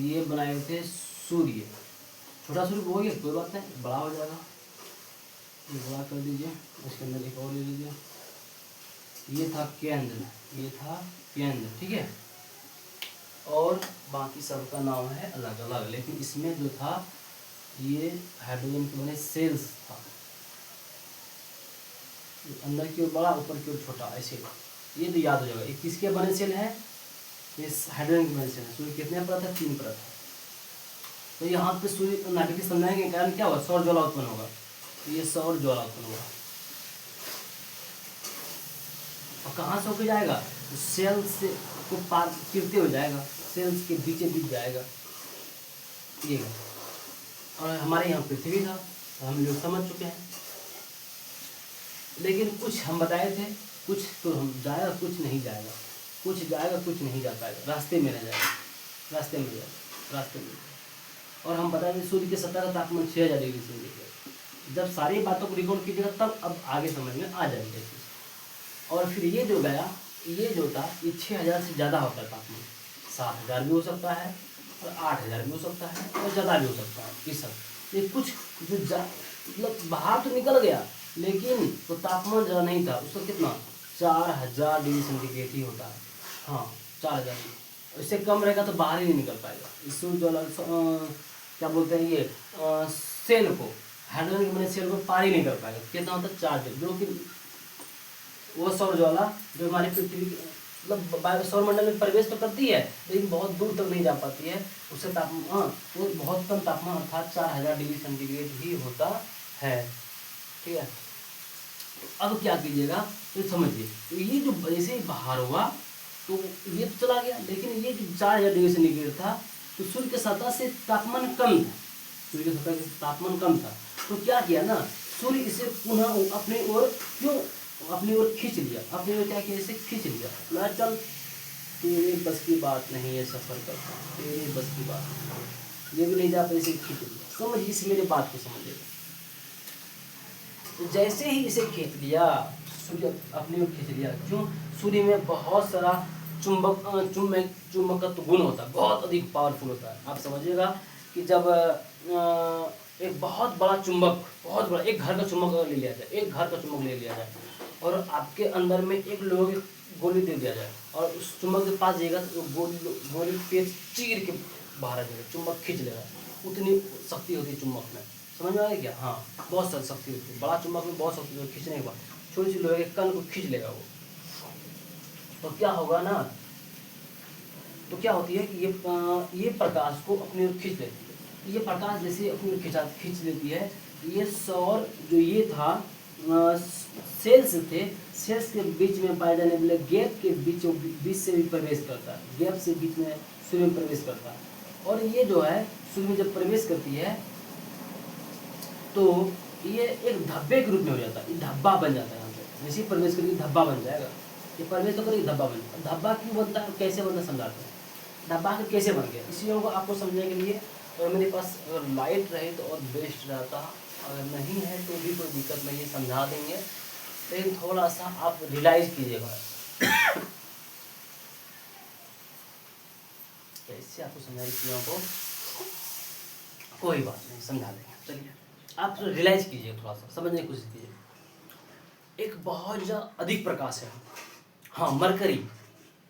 A: ये बनाए थे सूर्य। छोटा सूर्य हो गया, कोई बात नहीं, बड़ा हो जाएगा, ये बड़ा कर दीजिए। उसके अंदर एक और ले लीजिए, ये था केंद्र, ठीक है। और बाकी सबका नाम है अलग अलग, लेकिन इसमें जो था ये हाइड्रोजन के बने सेल्स था, अंदर की ओर बड़ा, ऊपर की ओर छोटा, ऐसे। ये तो याद हो जाएगा। ये किसके बने सेल है? ये हाइड्रोजन के बने सेल है। सूर्य कितने परत है? 3 परत है। तो यहाँ पे सूर्य नाभिक के समझाने के कारण क्या होगा, सौर ज्वाला उत्पन्न होगा। तो ये सौर ज्वाला उत्पन्न होगा और कहाँ से होकर जाएगा, सेल से को पार गिरते हो जाएगा, सेल्स के बीचे बीच जाएगा ये। और हमारे यहाँ पृथ्वी था, तो हम लोग समझ चुके हैं। लेकिन कुछ हम बताए थे, कुछ तो हम जाएगा, कुछ नहीं जाएगा, कुछ जाएगा कुछ नहीं जा पाएगा, रास्ते में रह जाएगा, रास्ते में जाएगा, रास्ते में। और हम बताए थे सूर्य के सतह का तापमान 6000 डिग्री सेंटीग्रेड। जब सारी बातों को रिकॉर्ड कीजिएगा तब अब आगे समझ में आ जाएगी। और फिर ये जो गया, ये जो था ये 6000 से ज़्यादा होता है तापमान, 7000 भी हो सकता है और 8000 भी हो सकता है और ज़्यादा भी हो सकता है। ये सब ये कुछ जो मतलब बाहर तो निकल गया, लेकिन तो तापमान ज़्यादा नहीं था उसका, कितना 4000 डिग्री सेंटीग्रेड ही होता है। हाँ 4000, इससे कम रहेगा तो बाहर ही नहीं निकल पाएगा। इस ज्वाला क्या बोलते हैं ये सेल को, हाइड्रोजन के बने सेल को पार ही नहीं कर पाएगा। कितना होता है 4 डिग्री, जो कि वो सौर ज्वाला जो हमारी पृथ्वी मतलब सौरमंडल में प्रवेश तो करती है लेकिन बहुत दूर तक नहीं जा पाती है। उससे तापमान वो बहुत कम तापमान अर्थात 4000 डिग्री सेंटीग्रेड ही होता है। ठीक है, अब क्या कीजिएगा तो समझिए, तो ये जो जैसे ही बाहर हुआ तो ये तो चला गया, लेकिन ये जो 4000 डिग्री सेंटीग्रेड था तो सूर्य के सतह से तापमान कम था, सूर्य के सतह से तापमान कम था। तो क्या किया ना, सूर्य इसे पुनः अपनी ओर क्यों अपनी ओर खींच लिया, अपनी ओर क्या किया, इसे खींच लिया। ना चल तेरे बस की बात नहीं है सफर करना, तेरे बस की बात नहीं, ये भी नहीं जा पाए, इसे खींच लिया। समझ इस मेरे बात को समझिएगा। तो जैसे ही इसे खींच लिया, सूर्य अपनी ओर खींच लिया, क्यों, सूर्य में बहुत सारा चुंबकत्व गुण होता है, बहुत अधिक पावरफुल होता है। आप समझिएगा कि जब एक बहुत बड़ा चुंबक, बहुत बड़ा एक घर का चुंबक अगर ले लिया जाए, एक घर का चुंबक ले लिया जाए और आपके अंदर में एक लोहे की गोली दे दिया जाए और उस चुंबक के पास जाएगा तो गोली पेच चीर के बाहर आ जाएगा, चुंबक खींच लेगा। उतनी शक्ति होती है चुंबक में, समझ में आ गया क्या? हाँ, बहुत सारी शक्ति होती है, बड़ा चुंबक में बहुत शक्ति होती है, खींचने के बाद छोटी सी लोहे के कण को खींच लेगा वो। तो क्या होगा ना, तो क्या होती है कि ये प्रकाश को अपनी ओर खींच लेती है। ये प्रकाश जैसे अपनी ओर खींच लेती है, ये सौर जो ये था सेल्स थे, सेल्स के बीच में पाए जाने वाले गैप के बीच से भी प्रवेश करता है, गैप से बीच में सूर्य में प्रवेश करता है। और ये जो है सूर्य में जब प्रवेश करती है तो ये एक धब्बे के रूप में हो जाता है, ये धब्बा बन जाता है। यहाँ पे जैसे ही प्रवेश करेगी धब्बा बन जाएगा, ये प्रवेश तो करेगी धब्बा बन जाएगा। धब्बा क्यों बनता है, कैसे बनता है समझाते हैं। धब्बा के कैसे बन गया, इसी को आपको समझने के लिए अगर मेरे पास अगर लाइट रहे तो और बेस्ट रहता, अगर नहीं है तो भी कोई दिक्कत नहीं है, समझा देंगे, लेकिन थोड़ा सा आप रियलाइज कीजिएगा। कैसे आपको समझाई चीज़ों को, कोई बात नहीं, समझा देंगे। चलिए आप रियलाइज कीजिए, थोड़ा सा समझने की कोशिश कीजिए। एक बहुत ज़्यादा अधिक प्रकाश है, हाँ मरकरी,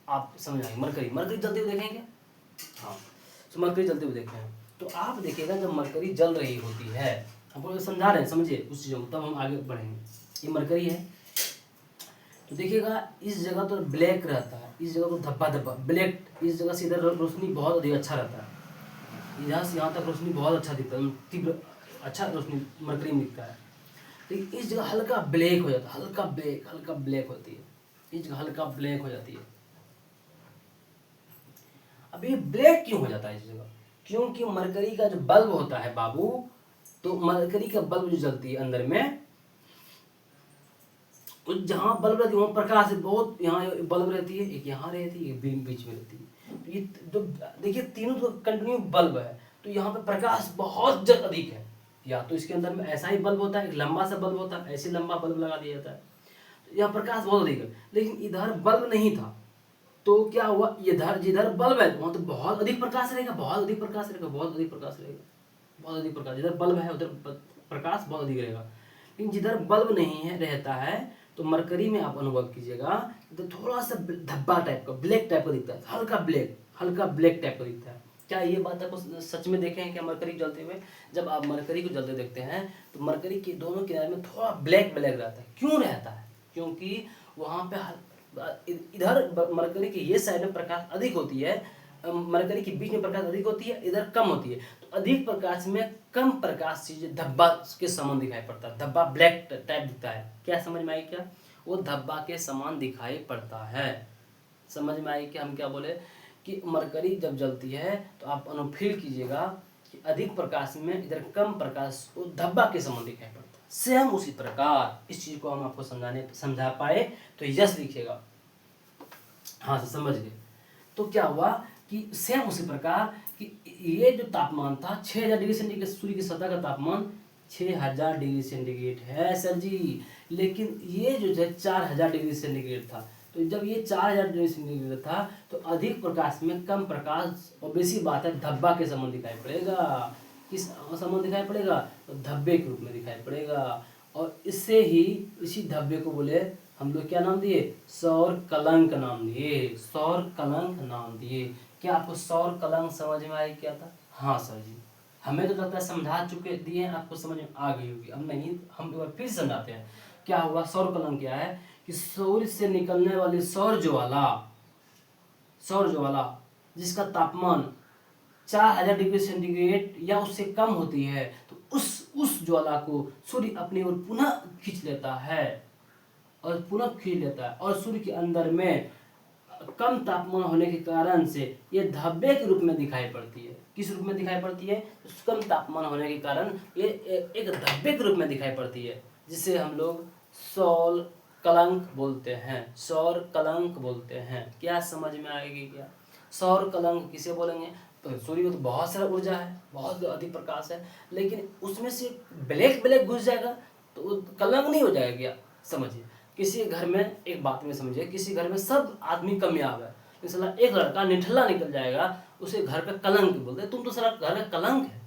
A: आप समझ आएंगे। मरकरी जलते हुए देखेंगे, हाँ तो मरकरी जलते हुए देख रहे हैं तो आप देखिएगा जब मरकरी जल रही होती है, हमको समझा रहे हैं, समझिए उस चीज़ों को, तब हम आगे बढ़ेंगे। ये मरकरी है तो देखिएगा इस जगह तो ब्लैक रहता है, इस जगह तो धब्बा धब्बा ब्लैक, इस जगह से इधर रोशनी बहुत अधिक अच्छा रहता है, यहाँ से यहाँ तक रोशनी बहुत अच्छा दिखता है, तीव्र अच्छा रोशनी मरकरी में दिखता है। लेकिन इस जगह हल्का ब्लैक हो जाता है, हल्का ब्लैक होती है, इस जगह हल्का ब्लैक हो जाती है। अब ये ब्लैक क्यों हो जाता है इस जगह, क्योंकि मरकरी का जो बल्ब होता है बाबू, तो मरकरी का बल्ब जो जलती है अंदर में, जहाँ बल्ब रहती है वहाँ प्रकाश बहुत, यहाँ बल्ब रहती है, एक यहाँ रहती है, एक बीच में रहती है। तो ये जो देखिए तीनों तो कंटिन्यू बल्ब है, तो यहाँ पे प्रकाश बहुत अधिक है। या तो इसके अंदर में ऐसा ही बल्ब होता है, एक लंबा सा बल्ब होता है, ऐसे लंबा बल्ब लगा दिया जाता है, तो यहाँ प्रकाश बहुत अधिक है। लेकिन इधर बल्ब नहीं था, तो क्या हुआ, इधर जिधर बल्ब है वहाँ तो बहुत अधिक प्रकाश रहेगा, बहुत अधिक प्रकाश रहेगा, बहुत अधिक प्रकाश रहेगा, बहुत अधिक प्रकाश। जिधर बल्ब है उधर प्रकाश बहुत अधिक रहेगा। लेकिन जिधर बल्ब नहीं है रहता है, तो मरकरी में आप अनुभव कीजिएगा तो थोड़ा सा धब्बा टाइप का, ब्लैक टाइप का दिखता है, हल्का ब्लैक टाइप का दिखता है। क्या ये बात आपको सच में देखे हैं क्या मरकरी जलते हुए? जब आप मरकरी को जलते देखते हैं तो मरकरी के दोनों किनारे में थोड़ा ब्लैक रहता है। क्यों रहता है? क्योंकि वहाँ पे इधर मरकरी की ये साइड में प्रकाश अधिक होती है, मरकरी के बीच में प्रकाश अधिक होती है, इधर कम होती है। तो अधिक प्रकाश में कम प्रकाश चीज धब्बा के समान दिखाई पड़ता है, धब्बा ब्लैक टाइप दिखता है। क्या समझ में आई क्या? वो धब्बा के समान दिखाई पड़ता है। समझ में आई कि हम क्या बोले कि मरकरी जब जलती है तो आप अनुफील कीजिएगा कि अधिक प्रकाश में इधर कम प्रकाश, वो धब्बा के समान दिखाई पड़ता है। सेम उसी प्रकार इस चीज को हम आपको समझा पाए तो यस लिखिएगा। हाँ सर समझ गए। तो क्या हुआ कि सेम उसी प्रकार कि ये जो तापमान था 6000 डिग्री सेंटीग्रेड, सूर्य की सतह का तापमान 6000 डिग्री सेंटीग्रेड है सर जी, लेकिन ये जो है 4000 डिग्री सेंटीग्रेड था। तो जब ये 4000 डिग्री सेंटीग्रेड था तो अधिक प्रकाश में कम प्रकाश, और बेसी बात है धब्बा के समान दिखाई पड़ेगा। किस समान दिखाई पड़ेगा? तो धब्बे के रूप में दिखाई पड़ेगा। और इससे ही इसी धब्बे को बोले हम लोग क्या नाम दिए? सौर कलंक नाम दिए, सौर कलंक नाम दिए। क्या आपको सौर कलंक समझ में आई क्या था? हाँ सर जी, हमें तो लगता है समझा चुके दिए, आपको समझ में आ गई होगी। अब नहीं, हम एक बार फिर समझाते हैं। क्या हुआ? सौर कलंक क्या है कि सूर्य से निकलने वाली सौर ज्वाला जिसका तापमान 4000 डिग्री सेंटीग्रेड या उससे कम होती है, तो उस ज्वाला को सूर्य अपनी ओर पुनः खींच लेता है और सूर्य के अंदर में कम तापमान होने के कारण से ये धब्बे के रूप में दिखाई पड़ती है। किस रूप में दिखाई पड़ती है? कम तापमान होने के कारण ये एक धब्बे के रूप में दिखाई पड़ती है, जिसे हम लोग सौर कलंक बोलते हैं। सौर कलंक बोलते हैं। क्या समझ में आएगी क्या? सौर कलंक किसे बोलेंगे? तो सूर्य में तो बहुत सारा ऊर्जा है, बहुत अधिक प्रकाश है, लेकिन उसमें से ब्लैक घुस जाएगा तो वो कलंक नहीं हो जाएगा क्या? समझिए, किसी घर में एक बात में समझिए, किसी घर में सब आदमी कामयाब है, साला एक लड़का निठल्ला निकल जाएगा, उसे घर का कलंक बोलते हैं। तुम तो साला घर का कलंक है,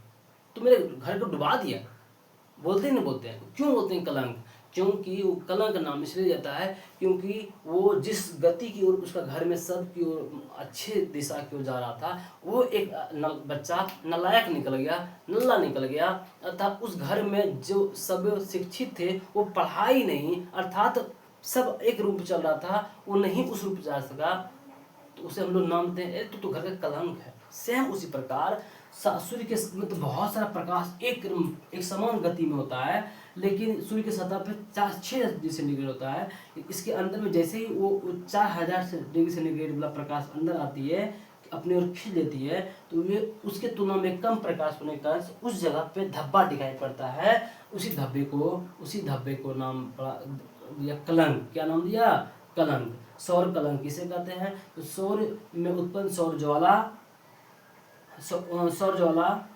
A: तुम मेरे घर को डुबा दिया। बोलते ही नहीं बोलते हैं? क्यों बोलते हैं कलंक? क्योंकि वो कलंक नाम इसलिए जाता है क्योंकि वो जिस गति की ओर उसका घर में सब की ओर अच्छे दिशा की ओर जा रहा था, वो एक बच्चा नालायक निकल गया, नल्ला निकल गया, अर्थात उस घर में जो सब शिक्षित थे वो पढ़ाई नहीं, अर्थात सब एक रूप चल रहा था, वो नहीं उस रूप जा सका, तो उसे हम लोग नाम देते हैं तो घर का कलंक है। सेम उसी प्रकार सूर्य के तो बहुत सारा प्रकाश एक समान गति में होता है, लेकिन सूर्य की सतह पर 6 डिग्री सेंटीग्रेड होता है। इसके अंदर में जैसे ही वो 4000 डिग्री सेंटीग्रेड वाला प्रकाश अंदर आती है, अपनी ओर खींच लेती है, तो ये उसके तुलना में कम प्रकाश होने के कारण उस जगह पे धब्बा दिखाई पड़ता है। उसी धब्बे को नाम दिया कलंक। क्या नाम दिया? कलंक। सौर कलंक किसे कहते हैं? तो सौर में उत्पन्न सौर ज्वाला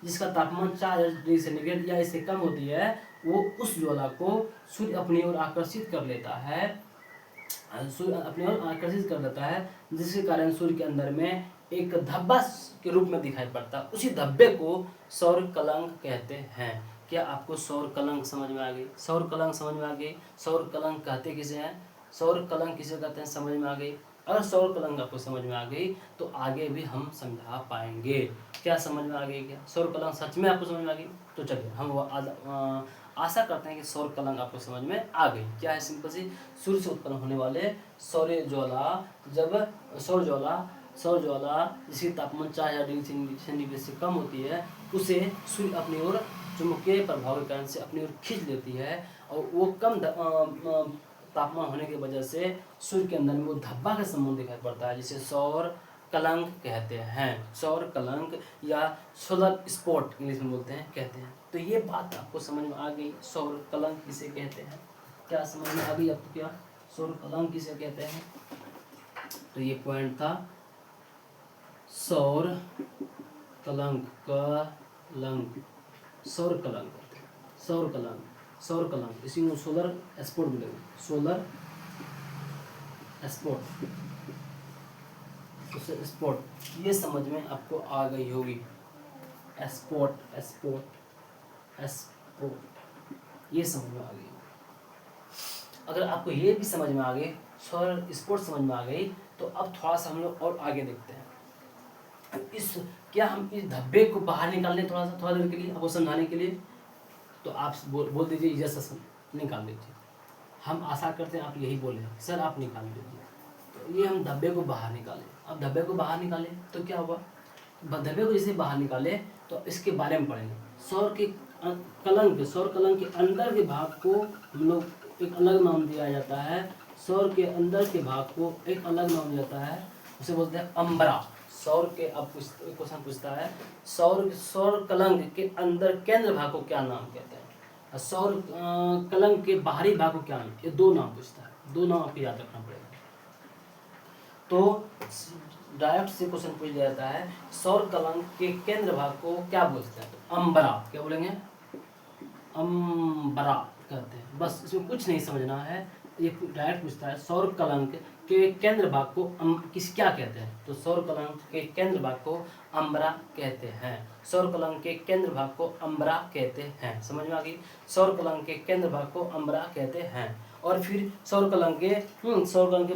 A: जिसका तापमान 4000 डिग्री सेंटीग्रेड या इससे कम होती है, वो उस ज्वाला को सूर्य अपनी ओर आकर्षित कर लेता है, जिसके कारण सूर्य के अंदर में एक धब्बा के रूप में दिखाई पड़ता है। उसी धब्बे को सौर कलंक कहते हैं। क्या आपको सौर कलंक समझ में आ गई? सौर कलंक समझ में आ गई? सौर कलंक कहते किसे हैं? सौर कलंक किसे कहते हैं? समझ में आ गई? अगर सौर कलंक आपको समझ में आ गई तो आगे भी हम समझा पाएंगे। क्या समझ में आ गई क्या? सौर कलंक सच में आपको समझ में आ गई? तो चलिए हम आशा करते हैं कि सौर कलंक आपको समझ में आ गई। क्या है? सिंपल सी, सूर्य से उत्पन्न होने वाले सौर ज्वाला जिसकी तापमान 4000 डिग्री सेंटीग्रेड से कम होती है, उसे सूर्य अपनी ओर चुंबकीय प्रभाव के कारण से अपनी ओर खींच लेती है, और वो कम तापमान होने की वजह से सूर्य के अंदर में वो धब्बा का समान दिखाई पड़ता है, जिसे सौर कलंक कहते हैं। सौर कलंक या सोलर स्पॉट इंग्लिश में बोलते हैं, कहते हैं। तो ये बात आपको समझ में आ गई, सौर कलंक किसे कहते हैं? क्या समझ में आ गई आपको? क्या सौर कलंक किसे कहते हैं? तो ये पॉइंट था सौर कलंक। सौर कलंक इसी को सोलर स्पॉट बोलेंगे, सोलर स्पॉट। ये समझ में आपको आ गई होगी। स्पॉट ये समझ में आ गई। अगर आपको ये भी समझ में आ गई, सोलर स्पॉट समझ में आ गई, तो अब थोड़ा सा हम लोग और आगे देखते हैं। हम इस धब्बे को बाहर निकाल लें थोड़ा देर के लिए, आपको समझाने के लिए। तो आप बोल दीजिए यस निकाल लीजिए। हम आशा करते हैं आप यही बोले, सर आप निकाल लीजिए। ये हम धब्बे को बाहर निकाले। अब धब्बे को बाहर निकाले तो क्या हुआ, धब्बे को जैसे बाहर निकाले तो इसके बारे में पढ़ेंगे। सौर कलंक के अंदर के भाग को हम लोग एक अलग नाम दिया जाता है। सौर के अंदर के भाग को एक अलग नाम दिया जाता है, उसे बोलते हैं अंबरा। सौर के अब क्वेश्चन पूछता है, सौर कलंक के अंदर केंद्र भाग को क्या नाम कहते हैं, सौर कलंक के बाहरी भाग को क्या नाम, ये दो नाम पूछता है, दो नाम आपको याद रखना पड़ेगा। तो डायरेक्ट से क्वेश्चन पूछ लिया जाता है, सौर कलंक के केंद्र भाग को क्या बोलते हैं, तो अंबरा। क्या बोलेंगे, अंबरा कहते हैं। बस इसमें कुछ नहीं समझना है, ये डायरेक्ट पूछता है सौर कलंक के केंद्र भाग को क्या कहते हैं, तो सौर कलंक के केंद्र भाग को अंबरा कहते हैं। सौर कलंक के केंद्र भाग को अंबरा कहते हैं। समझ में आ गई, सौर कलंक के केंद्र भाग को अंबरा कहते हैं। और फिर सौर कलंक के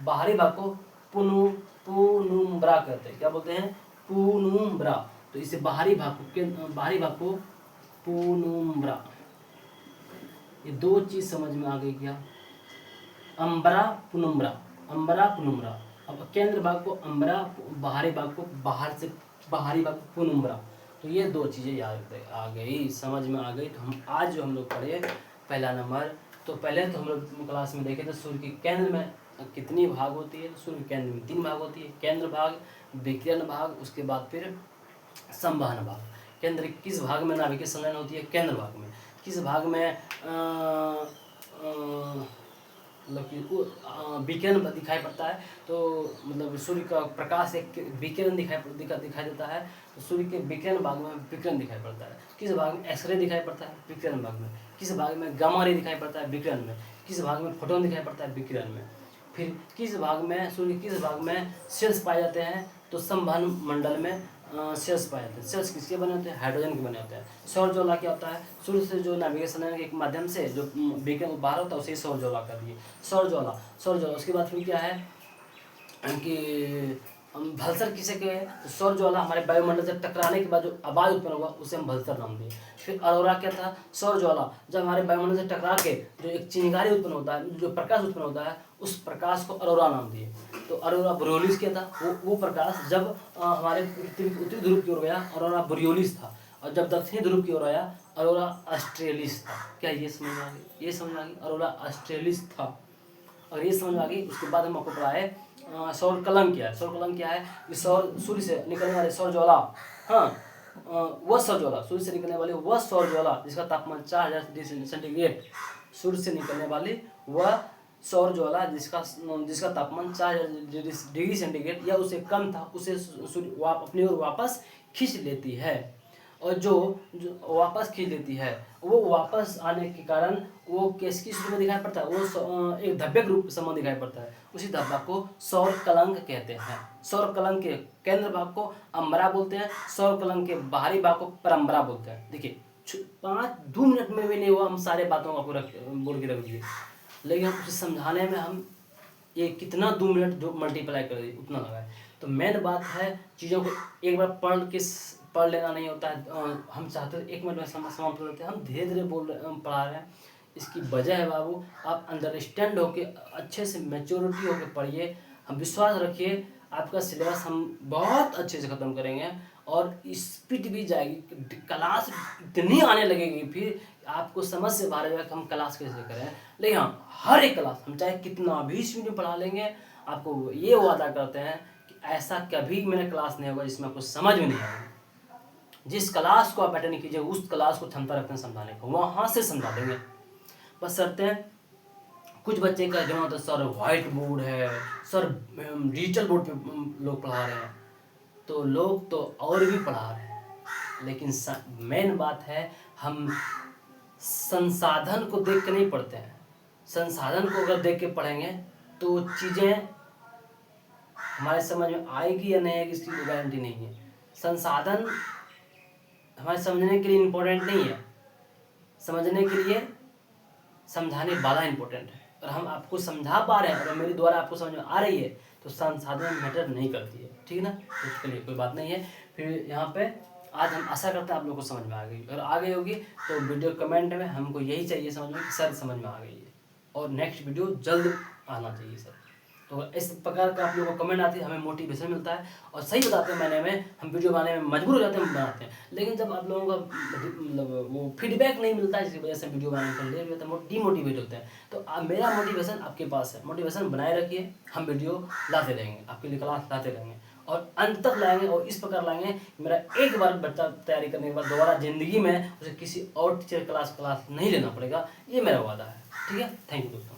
A: बाहरी भाग को पुनुम्ब्रा कहते हैं। क्या बोलते हैं, पुनुम्ब्रा। तो इसे बाहरी भाग को पुनुम्ब्रा। ये दो चीज समझ में आ गई क्या, अंबरा पुनुम्ब्रा, अंबरा पुनुम्ब्रा। अब केंद्र भाग को अंबरा, बाहरी भाग को बाहरी भाग को पुनुम्ब्रा। तो ये दो चीजें याद आ गई, समझ में आ गई। तो आज जो हम लोग पढ़े पहला नंबर, तो पहले तो हम लोग क्लास में देखे थे सूर्य के केंद्र में कितनी भाग होती है, तो सूर्य के केंद्र में 3 भाग होती है, केंद्र भाग, विकिरण भाग, उसके बाद फिर संवहन भाग। केंद्र किस भाग में नाभिकीय संलयन होती है, केंद्र भाग में। किस भाग में विकिरण दिखाई पड़ता है, तो मतलब सूर्य का प्रकाश एक विकिरण दिखाई देता है, तो सूर्य के विकिरण भाग में विकिरण दिखाई पड़ता है। किस भाग में एक्सरे दिखाई पड़ता है, विकिरण भाग में। किस भाग में गामा रे दिखाई पड़ता है, विकिरण में। किस भाग में फोटोन दिखाई पड़ता है, विकिरण में। फिर किस भाग में सेल्स पाए जाते हैं, तो संवहन मंडल में सेल्स पाए जाते हैं। सेल्स किसके बने होते हैं, हाइड्रोजन के बने होते हैं। सौर ज्वाला क्या होता है, सूर्य से जो नाभिकीय संलयन के माध्यम से जो विकिरण बाहर होता है उसे सौर ज्वाला कर दिए, सौर ज्वाला। उसके बाद फिर क्या है कि भल्सर किसे कहे, तो सौर ज्वाला हमारे वायुमंडल से टकराने के बाद जो आवाज उत्पन्न हुआ उसे हम भल्सर नाम दिए। फिर अरोरा क्या था, सौर ज्वाला जब हमारे वायुमंडल से टकरा के जो एक चिंगारी उत्पन्न होता है, जो प्रकाश उत्पन्न होता है, उस प्रकाश को अरोरा नाम दिए। तो अरोरा बोरियोलिस क्या था, वो प्रकाश जब हमारे पृथ्वी के उत्तरी ध्रुव की ओर गया, अरोरा बोरियोलिस था, और जब दक्षिणी ध्रुव की ओर आया, अरोरा ऑस्ट्रेलिस था। क्या ये समझ में आ गई, ये समझ में आ गई, अरोरा ऑस्ट्रेलिस था। और ये समझ में आ गई। उसके बाद हम आपको पढ़ाए सौर कलंक क्या है। सौर कलंक क्या है, सूर्य से निकलने वाले सौर ज्वाला, हाँ वह सौर ज्वाला, सूर्य से निकलने वाली वह सौर ज्वाला जिसका तापमान 4000 डिग्री सेंटीग्रेड, सूर्य से निकलने वाली वह सौर ज्वाला जिसका तापमान 4000 डिग्री सेंटीग्रेड या उससे कम था, उसे सूर्य अपनी ओर वापस खींच लेती है। और जो वापस खींच लेती है, वो वापस आने के कारण वो किस रूप में दिखाई पड़ता है, वो एक धब्बे के रूप में दिखाई पड़ता है। उसी धब्बा को सौर कलंक कहते हैं। सौर कलंक के केंद्र भाग को अंबरा बोलते हैं, सौर कलंक के बाहरी भाग को परम्बरा बोलते हैं। देखिए 2 मिनट में भी नहीं हुआ, हम सारे बातों को बोल के रख दिए, लेकिन हम उसे समझाने में हम ये कितना 2 मिनट जो मल्टीप्लाई कर दिए उतना लगा है। तो मेन बात है, चीज़ों को एक बार पढ़ लेना नहीं होता है। हम चाहते हैं 1 मिनट में समाप्त कर देते हैं, हम धीरे धीरे पढ़ा रहे हैं। इसकी वजह है बाबू, आप अंडरस्टैंड होके अच्छे से मैच्योरिटी होके पढ़िए। हम विश्वास रखिए, आपका सिलेबस हम बहुत अच्छे से ख़त्म करेंगे और स्पीड भी जाएगी, क्लास इतनी आने लगेगी, फिर आपको समझ से बाहर जाएगा कि हम क्लास कैसे करें। लेकिन हाँ, हर एक क्लास हम चाहे कितना भी स्पीड में पढ़ा लेंगे, आपको ये वादा करते हैं कि ऐसा कभी मेरा क्लास नहीं होगा जिसमें आपको समझ में नहीं आएगा। जिस क्लास को आप अटेंड नहीं कीजिए, उस क्लास को क्षमता रखते हैं समझाने को, वहाँ से समझा देंगे। बस शर्त है, कुछ बच्चे का जमा होता है सर व्हाइट बोर्ड है, सर डिजिटल बोर्ड पे लोग पढ़ा रहे हैं, तो लोग तो और भी पढ़ा रहे हैं, लेकिन मेन बात है हम संसाधन को देख के नहीं पढ़ते हैं। संसाधन को अगर देख के पढ़ेंगे तो चीज़ें हमारे समझ में आएगी या नहीं आएगी इसकी गारंटी नहीं है। संसाधन हमारे समझने के लिए इम्पोर्टेंट नहीं है, समझने के लिए समझाने वाला इम्पोर्टेंट है। और हम आपको समझा पा रहे हैं और मेरे द्वारा आपको समझ में आ रही है, तो संसाधन मैटर नहीं करती है, ठीक है ना। उसके लिए कोई बात नहीं है। फिर यहाँ पे आज हम आशा करते हैं आप लोगों को समझ में आ गई। अगर आ गई होगी तो वीडियो कमेंट में हमको यही चाहिए समझ में कि सर समझ में आ गई है, और नेक्स्ट वीडियो जल्द आना चाहिए सर। तो इस प्रकार का आप लोगों को कमेंट आती है, हमें मोटिवेशन मिलता है और सही बताते हैं मैंने में हम वीडियो बनाने में मजबूर हो जाते हैं, हम बनाते हैं। लेकिन जब आप लोगों का मतलब वो फीडबैक नहीं मिलता है, जिसकी वजह से वीडियो बनाने को लेट होता है, डीमोटिवेट होते हैं। तो मेरा मोटिवेशन आपके पास है, मोटिवेशन बनाए रखिए, हम वीडियो लाते रहेंगे, आपके लिए क्लास लाते रहेंगे और अंत तक लाएंगे। और इस प्रकार लाएंगे, मेरा एक बार बच्चा तैयारी करने के बाद दोबारा ज़िंदगी में उसे किसी और टीचर क्लास नहीं लेना पड़ेगा, ये मेरा वादा है। ठीक है, थैंक यू दोस्तों।